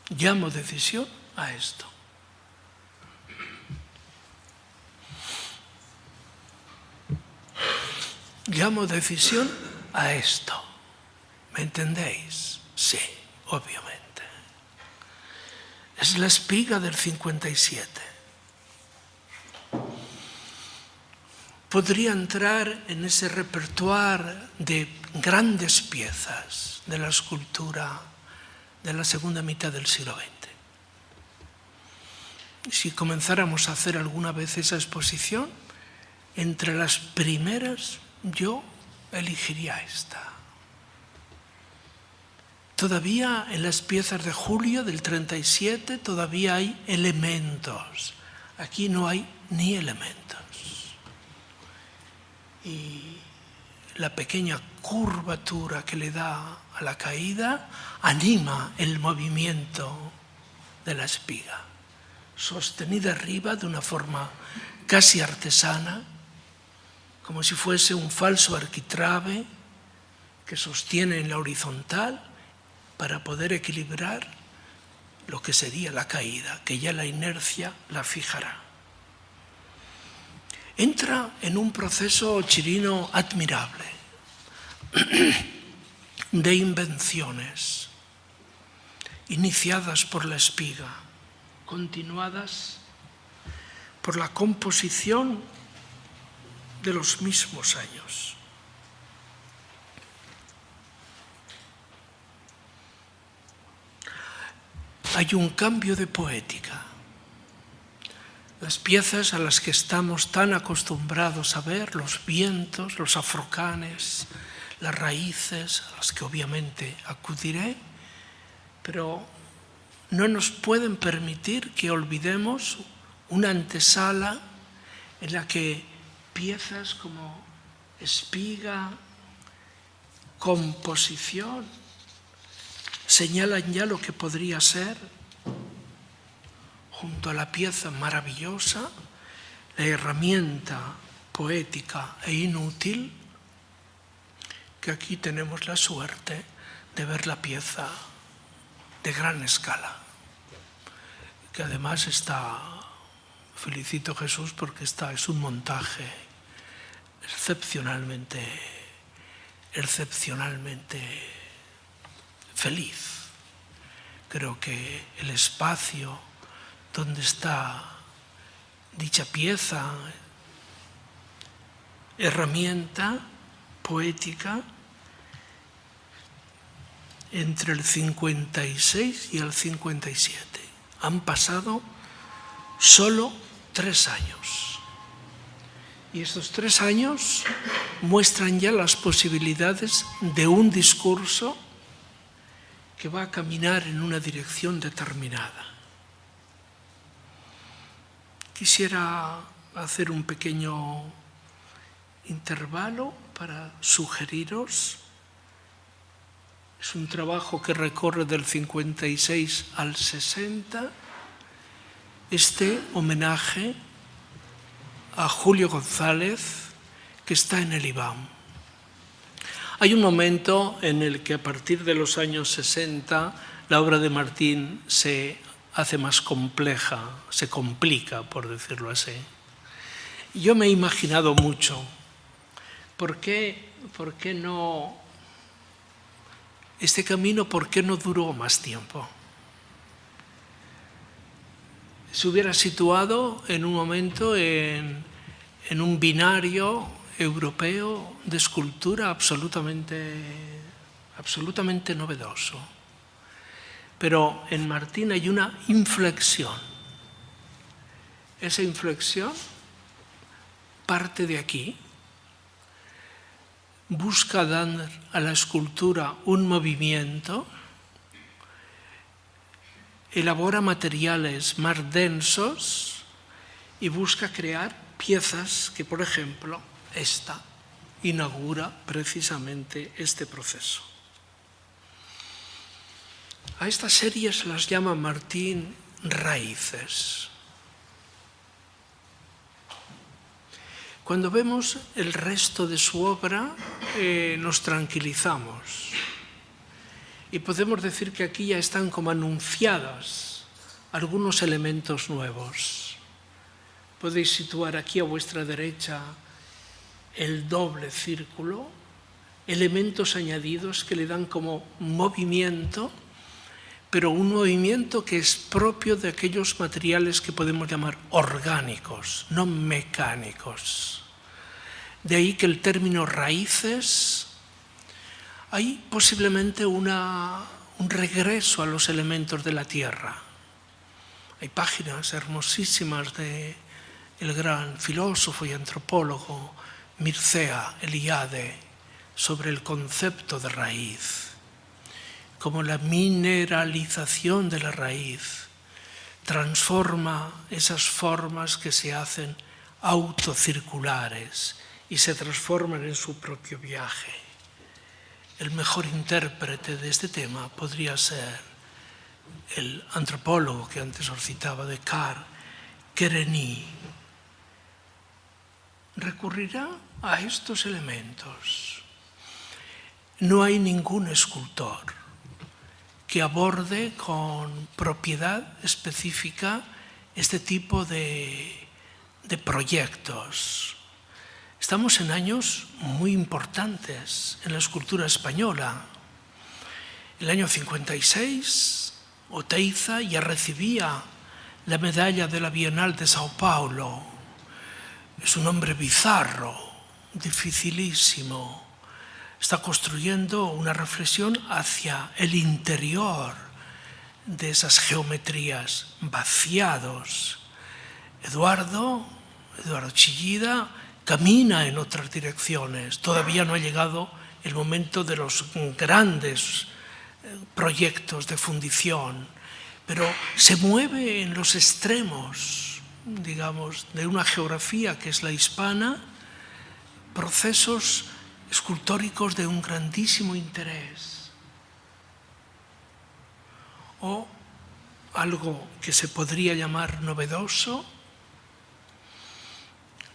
Llamo decisión a esto. Llamo decisión a esto. ¿Me entendéis? Sí, obviamente. Es la espiga del 57. Podría entrar en ese repertorio de grandes piezas de la escultura de la segunda mitad del siglo XX. Si comenzáramos a hacer alguna vez esa exposición, entre las primeras yo elegiría esta. Todavía en las piezas de julio del 37 todavía hay elementos. Aquí no hay ni elementos. Y la pequeña curvatura que le da a la caída anima el movimiento de la espiga, sostenida arriba de una forma casi artesana, como si fuese un falso arquitrabe que sostiene en la horizontal para poder equilibrar lo que sería la caída, que ya la inercia la fijará. Entra en un proceso Chirino admirable de invenciones iniciadas por la espiga, continuadas por la composición de los mismos años. Hay un cambio de poética. Las piezas a las que estamos tan acostumbrados a ver, los vientos, los afrocanes, las raíces, a las que obviamente acudiré, pero no nos pueden permitir que olvidemos una antesala en la que piezas como espiga, composición, señalan ya lo que podría ser, junto a la pieza maravillosa, la herramienta poética e inútil, que aquí tenemos la suerte de ver la pieza de gran escala, que además está, felicito a Jesús porque es un montaje excepcionalmente feliz. Creo que el espacio donde está dicha pieza, herramienta poética, entre el 56 y el 57. Han pasado solo 3 años. Y estos 3 años muestran ya las posibilidades de un discurso que va a caminar en una dirección determinada. Quisiera hacer un pequeño intervalo para sugeriros. Es un trabajo que recorre del 56 al 60. Este homenaje a Julio González, que está en el IBAM. Hay un momento en el que a partir de los años 60 la obra de Martín se hace más compleja, se complica, por decirlo así. Yo me he imaginado mucho, ¿por qué no, este camino, por qué no duró más tiempo? Se hubiera situado en un momento en un binario europeo de escultura absolutamente novedoso. Pero en Martín hay una inflexión. Esa inflexión parte de aquí, busca dar a la escultura un movimiento, elabora materiales más densos y busca crear piezas que, por ejemplo, esta inaugura precisamente este proceso. A estas series las llama Martín raíces. Cuando vemos el resto de su obra nos tranquilizamos. y podemos decir que aquí ya están como anunciadas algunos elementos nuevos. Podéis situar aquí a vuestra derecha el doble círculo, elementos añadidos que le dan como movimiento, pero un movimiento que es propio de aquellos materiales que podemos llamar orgánicos, no mecánicos. De ahí que el término raíces, hay posiblemente un regreso a los elementos de la tierra. Hay páginas hermosísimas del gran filósofo y antropólogo Mircea Eliade sobre el concepto de raíz, como la mineralización de la raíz transforma esas formas que se hacen autocirculares y se transforman en su propio viaje. El mejor intérprete de este tema podría ser el antropólogo que antes os citaba, Descartes, Guérini. Recurrirá a estos elementos. No hay ningún escultor que aborde con propiedad específica este tipo de proyectos. Estamos en años muy importantes en la escultura española. El año 56, Oteiza ya recibía la medalla de la Bienal de Sao Paulo. Es un hombre bizarro, dificilísimo. Está construyendo una reflexión hacia el interior de esas geometrías vaciados. Eduardo Chillida camina en otras direcciones. Todavía no ha llegado el momento de los grandes proyectos de fundición, pero se mueve en los extremos, digamos, de una geografía que es la hispana, procesos escultóricos de un grandísimo interés. O algo que se podría llamar novedoso,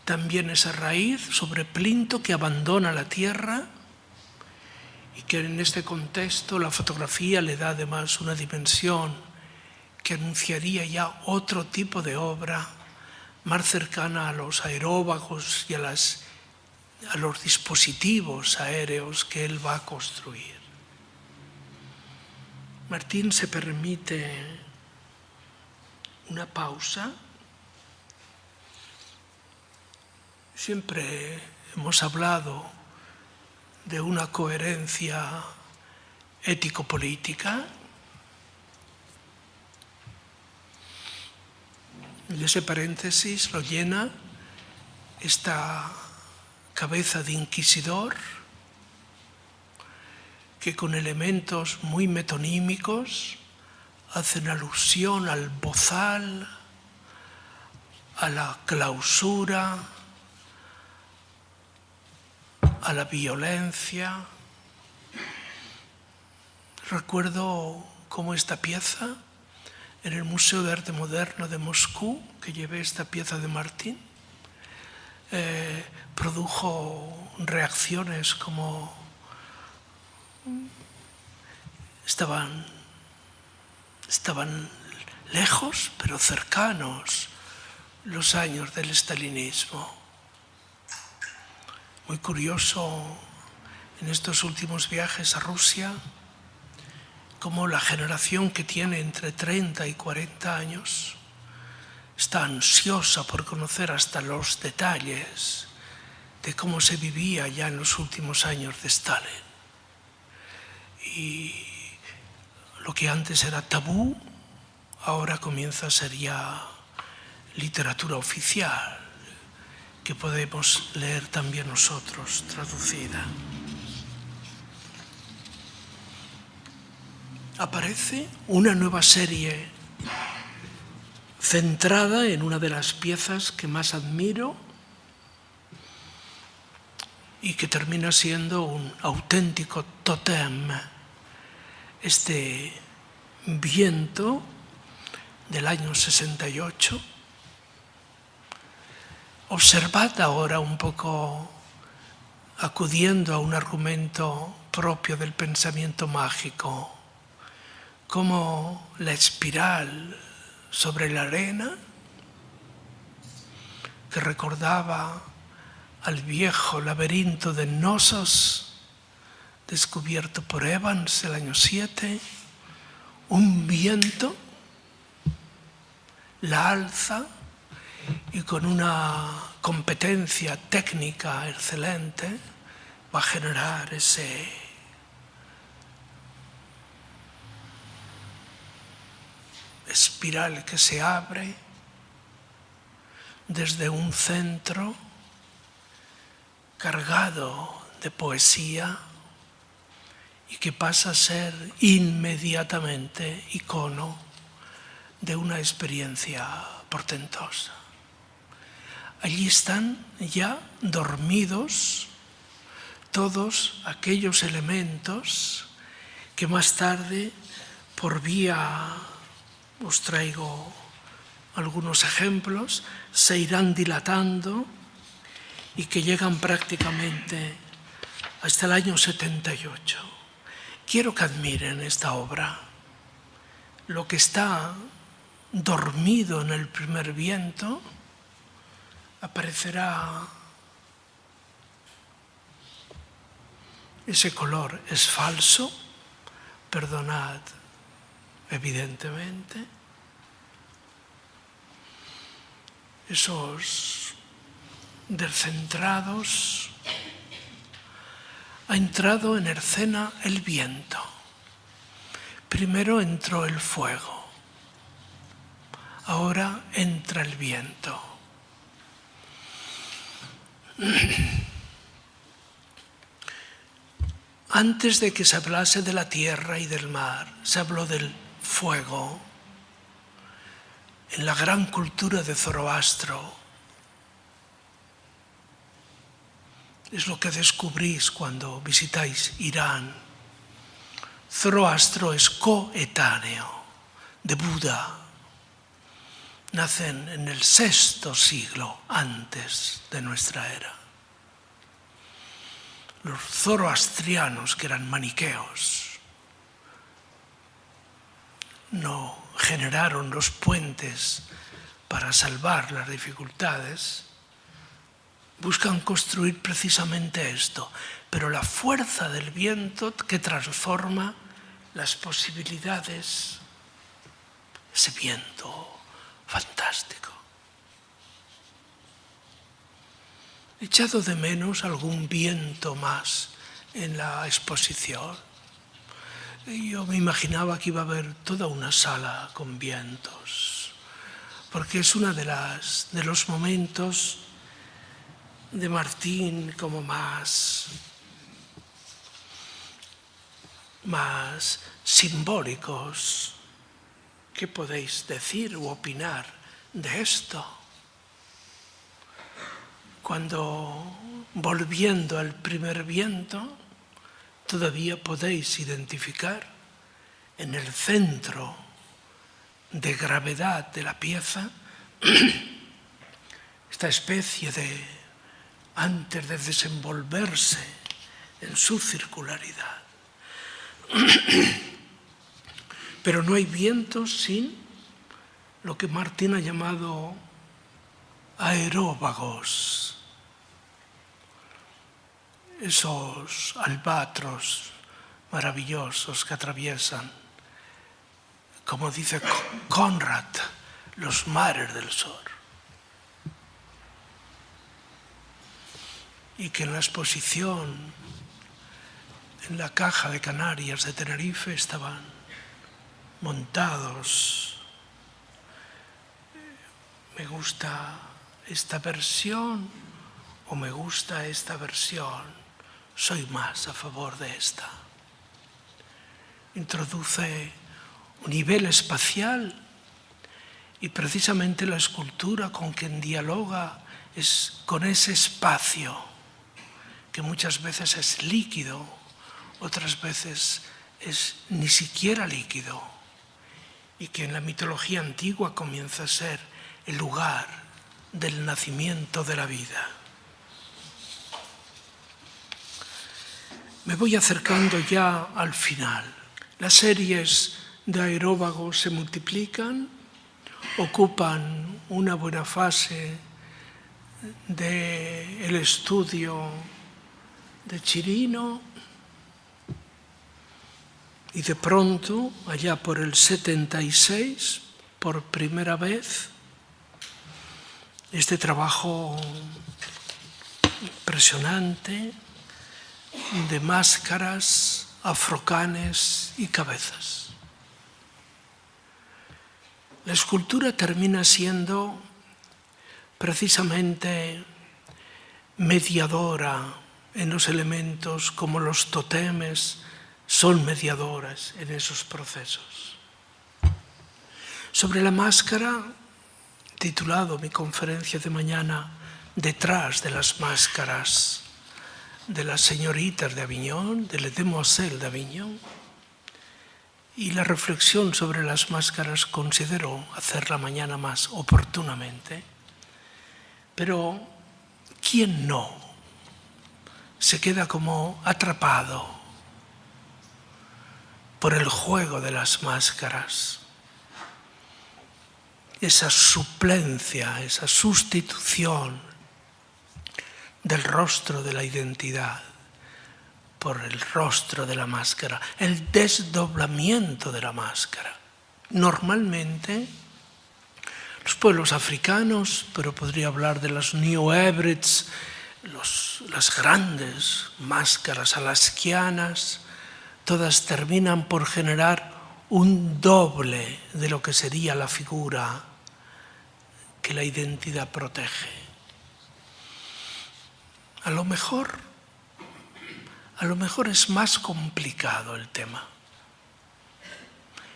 también esa raíz sobre plinto que abandona la tierra y que en este contexto la fotografía le da además una dimensión que anunciaría ya otro tipo de obra más cercana a los aeróbagos y a los dispositivos aéreos que él va a construir. Martín se permite una pausa. Siempre hemos hablado de una coherencia ético-política. Y ese paréntesis lo llena esta cabeza de inquisidor que con elementos muy metonímicos hacen alusión al bozal, a la clausura, a la violencia. Recuerdo cómo esta pieza, en el Museo de Arte Moderno de Moscú, que llevé esta pieza de Martín, produjo reacciones como estaban lejos, pero cercanos los años del estalinismo. Muy curioso en estos últimos viajes a Rusia, cómo la generación que tiene entre 30 y 40 años está ansiosa por conocer hasta los detalles de cómo se vivía ya en los últimos años de Stalin. Y lo que antes era tabú, ahora comienza a ser ya literatura oficial, que podemos leer también nosotros, traducida. Aparece una nueva serie centrada en una de las piezas que más admiro y que termina siendo un auténtico tótem. Este viento del año 68. Observad ahora un poco, acudiendo a un argumento propio del pensamiento mágico, como la espiral sobre la arena, que recordaba al viejo laberinto de Knossos, descubierto por Evans el año 7, un viento la alza y con una competencia técnica excelente va a generar ese espiral que se abre desde un centro cargado de poesía y que pasa a ser inmediatamente icono de una experiencia portentosa. Allí están ya dormidos todos aquellos elementos que más tarde, por vía, os traigo algunos ejemplos, se irán dilatando y que llegan prácticamente hasta el año 78. Quiero que admiren esta obra. Lo que está dormido en el primer viento aparecerá ese color. Es falso, perdonad, evidentemente. Esos descentrados. Ha entrado en escena el viento. Primero entró el fuego. Ahora entra el viento. Antes de que se hablase de la tierra y del mar, se habló del fuego. En la gran cultura de Zoroastro, es lo que descubrís cuando visitáis Irán. Zoroastro es coetáneo de Buda. Nacen en el VI siglo antes de nuestra era. Los zoroastrianos, que eran maniqueos, no generaron los puentes para salvar las dificultades, buscan construir precisamente esto, pero la fuerza del viento que transforma las posibilidades, ese viento fantástico. He echado de menos algún viento más en la exposición. Yo me imaginaba que iba a haber toda una sala con vientos, porque es uno de los momentos de Martín como más simbólicos. ¿Qué podéis decir u opinar de esto? Cuando, volviendo al primer viento, todavía podéis identificar en el centro de gravedad de la pieza esta especie de, antes de desenvolverse en su circularidad. Pero no hay viento sin lo que Martín ha llamado aeróvagos. Esos albatros maravillosos que atraviesan, como dice Conrad, los mares del sur. Y que en la exposición, en la Caja de Canarias de Tenerife, estaban montados. Me gusta esta versión o me gusta esta versión. Soy más a favor de esta. Introduce un nivel espacial y precisamente la escultura con quien dialoga es con ese espacio que muchas veces es líquido, otras veces es ni siquiera líquido y que en la mitología antigua comienza a ser el lugar del nacimiento de la vida. Me voy acercando ya al final. Las series de aeróbagos se multiplican, ocupan una buena fase del estudio de Chirino y de pronto, allá por el 76, por primera vez, este trabajo impresionante de máscaras, afrocanes y cabezas. La escultura termina siendo precisamente mediadora en los elementos, como los totemes son mediadoras en esos procesos. Sobre la máscara, titulado mi conferencia de mañana, Detrás de las máscaras de las señoritas de Aviñón, de Les Demoiselles de Aviñón, y la reflexión sobre las máscaras considero hacerla mañana más oportunamente. Pero ¿quién no se queda como atrapado por el juego de las máscaras? Esa suplencia, esa sustitución del rostro de la identidad por el rostro de la máscara, el desdoblamiento de la máscara. Normalmente, los pueblos africanos, pero podría hablar de los New Hebrides, las grandes máscaras alasquianas, todas terminan por generar un doble de lo que sería la figura que la identidad protege. A lo mejor es más complicado el tema.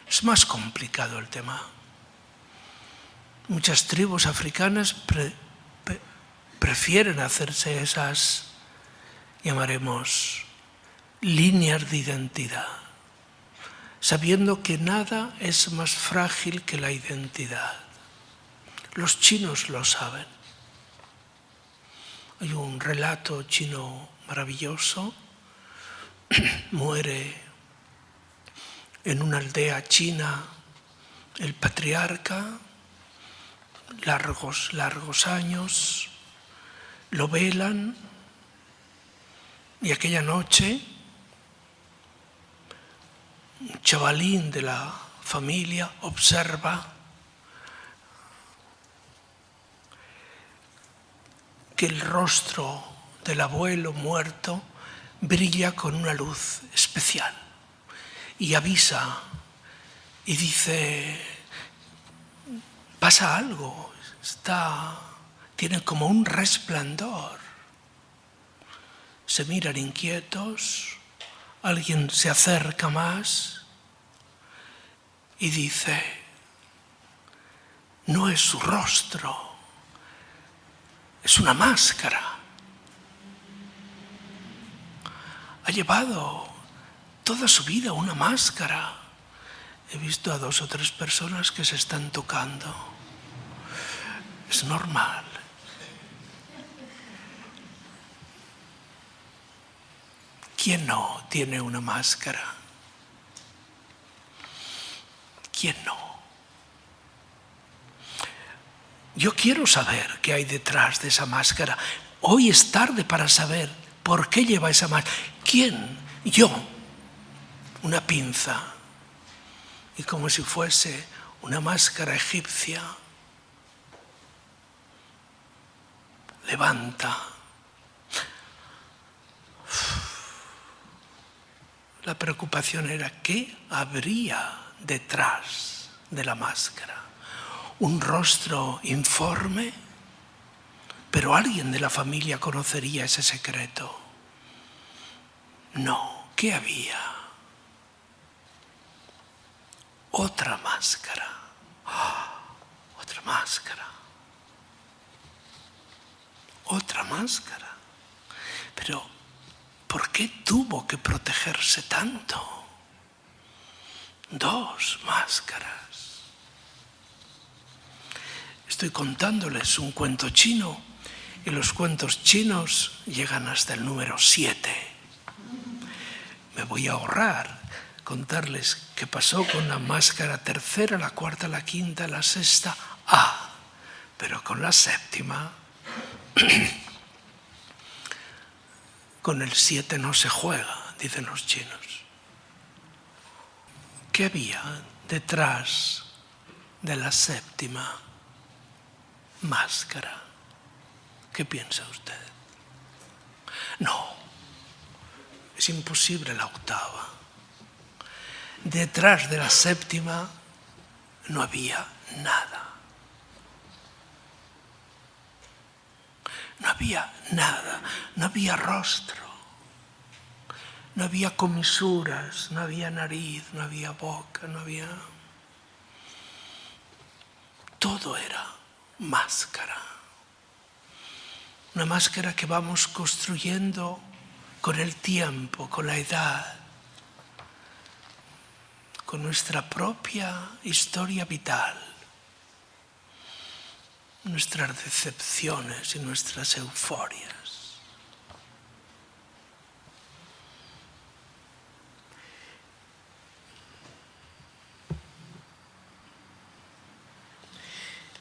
Es más complicado el tema. Muchas tribus africanas prefieren hacerse esas, llamaremos, líneas de identidad, sabiendo que nada es más frágil que la identidad. Los chinos lo saben. Hay un relato chino maravilloso. Muere en una aldea china el patriarca, largos años, lo velan y aquella noche un chavalín de la familia observa que el rostro del abuelo muerto brilla con una luz especial y avisa y dice: pasa algo, tiene como un resplandor. Se miran inquietos, alguien se acerca más y dice: no es su rostro, es una máscara. Ha llevado toda su vida una máscara. He visto a 2 o 3 personas que se están tocando. Es normal. ¿Quién no tiene una máscara? ¿Quién no? Yo quiero saber qué hay detrás de esa máscara. Hoy es tarde para saber por qué lleva esa máscara. ¿Quién? Yo. Una pinza. Y como si fuese una máscara egipcia, levanta. La preocupación era qué habría detrás de la máscara. Un rostro informe, pero alguien de la familia conocería ese secreto. No, ¿qué había? Otra máscara. Otra máscara. Otra máscara. Pero, ¿por qué tuvo que protegerse tanto? 2 máscaras. Estoy contándoles un cuento chino y los cuentos chinos llegan hasta el número 7. Me voy a ahorrar contarles qué pasó con la máscara tercera, la cuarta, la quinta, la sexta, pero con la séptima, con el 7 no se juega, dicen los chinos. ¿Qué había detrás de la séptima máscara? ¿Qué piensa usted? No, es imposible la octava. Detrás de la séptima no había nada. No había nada, no había rostro, no había comisuras, no había nariz, no había boca, no había... Todo era máscara. Una máscara que vamos construyendo con el tiempo, con la edad, con nuestra propia historia vital, nuestras decepciones y nuestras euforias.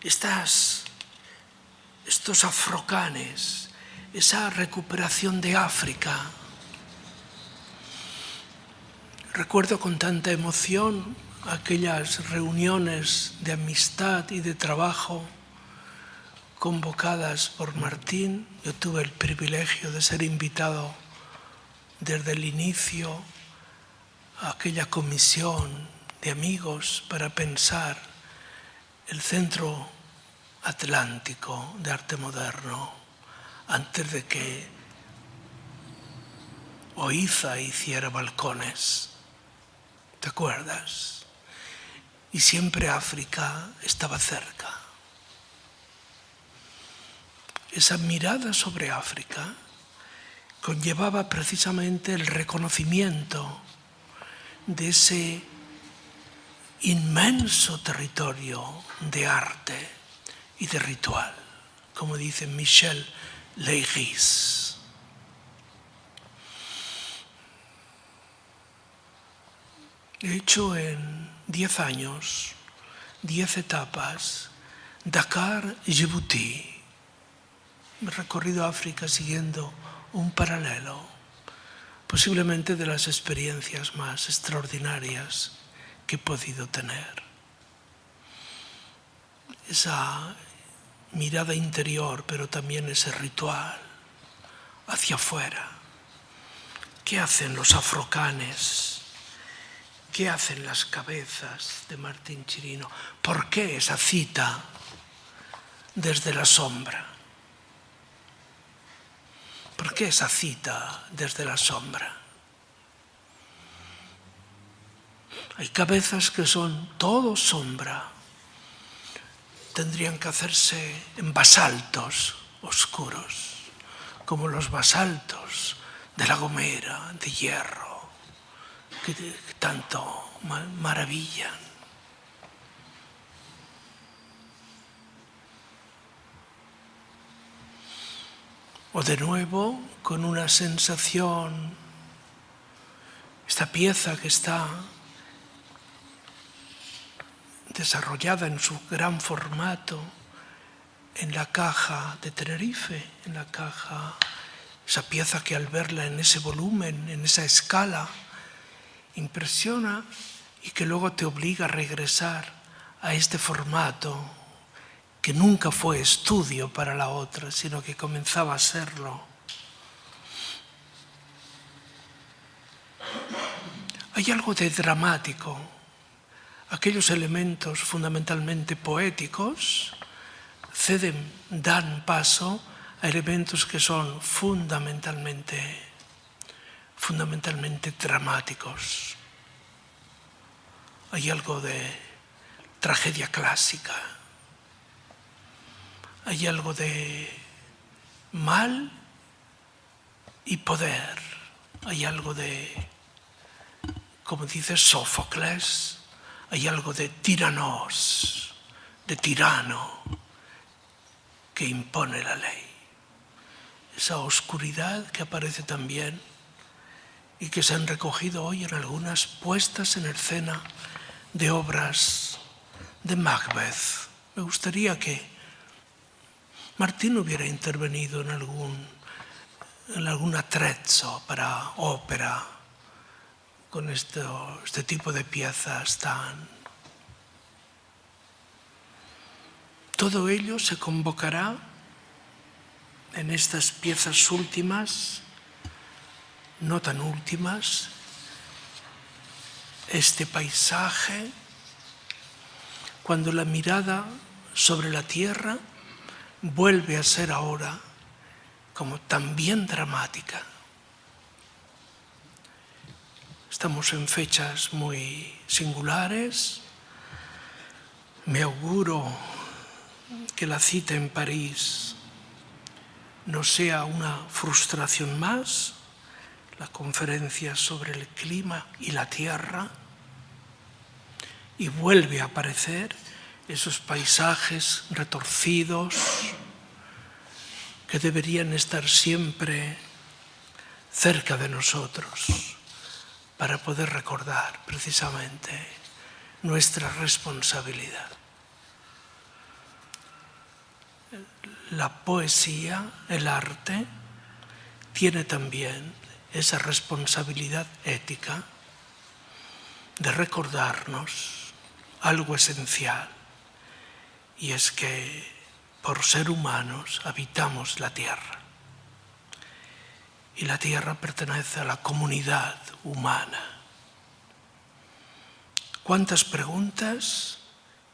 Estos afrocanes, esa recuperación de África. Recuerdo con tanta emoción aquellas reuniones de amistad y de trabajo convocadas por Martín. Yo tuve el privilegio de ser invitado desde el inicio a aquella comisión de amigos para pensar el Centro Atlántico de Arte Moderno antes de que Oiza hiciera balcones. ¿Te acuerdas? Y siempre África estaba cerca. Esa mirada sobre África conllevaba precisamente el reconocimiento de ese inmenso territorio de arte y de ritual, como dice Michel Leiris. He hecho en 10 años, 10 etapas, Dakar y Djibouti. He recorrido África siguiendo un paralelo, posiblemente de las experiencias más extraordinarias que he podido tener. Esa mirada interior, pero también ese ritual hacia afuera. ¿Qué hacen los afrocanes? ¿Qué hacen las cabezas de Martín Chirino? ¿Por qué esa cita desde la sombra? ¿Por qué esa cita desde la sombra? Hay cabezas que son todo sombra. Tendrían que hacerse en basaltos oscuros, como los basaltos de La Gomera, de hierro, que tanto maravillan. O de nuevo, con una sensación, esta pieza que está desarrollada en su gran formato en la caja de Tenerife, en la caja, esa pieza que al verla en ese volumen, en esa escala, impresiona y que luego te obliga a regresar a este formato que nunca fue estudio para la otra, sino que comenzaba a serlo. Hay algo de dramático. Aquellos elementos fundamentalmente poéticos dan paso a elementos que son fundamentalmente dramáticos. Hay algo de tragedia clásica. Hay algo de mal y poder. Hay algo de, como dice Sófocles, hay algo de tiranos, de tirano que impone la ley. Esa oscuridad que aparece también y que se han recogido hoy en algunas puestas en escena de obras de Macbeth. Me gustaría que Martín hubiera intervenido en algún attrezzo para ópera con este tipo de piezas tan... Todo ello se convocará en estas piezas últimas, no tan últimas, este paisaje, cuando la mirada sobre la tierra vuelve a ser ahora como también dramática. Estamos en fechas muy singulares. Me auguro que la cita en París no sea una frustración más, la conferencia sobre el clima y la tierra, y vuelve a aparecer esos paisajes retorcidos que deberían estar siempre cerca de nosotros para poder recordar precisamente nuestra responsabilidad. La poesía, el arte, tiene también esa responsabilidad ética de recordarnos algo esencial, y es que por ser humanos habitamos la tierra, y la tierra pertenece a la comunidad humana. ¿Cuántas preguntas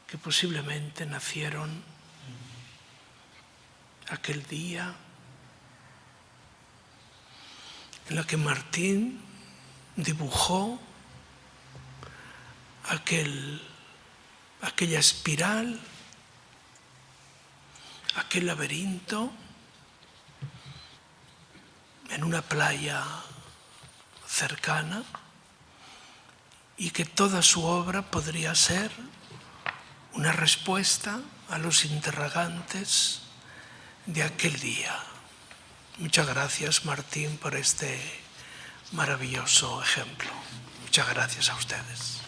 que posiblemente nacieron aquel día en la que Martín dibujó aquella espiral, aquel laberinto en una playa cercana, y que toda su obra podría ser una respuesta a los interrogantes de aquel día. Muchas gracias, Martín, por este maravilloso ejemplo. Muchas gracias a ustedes.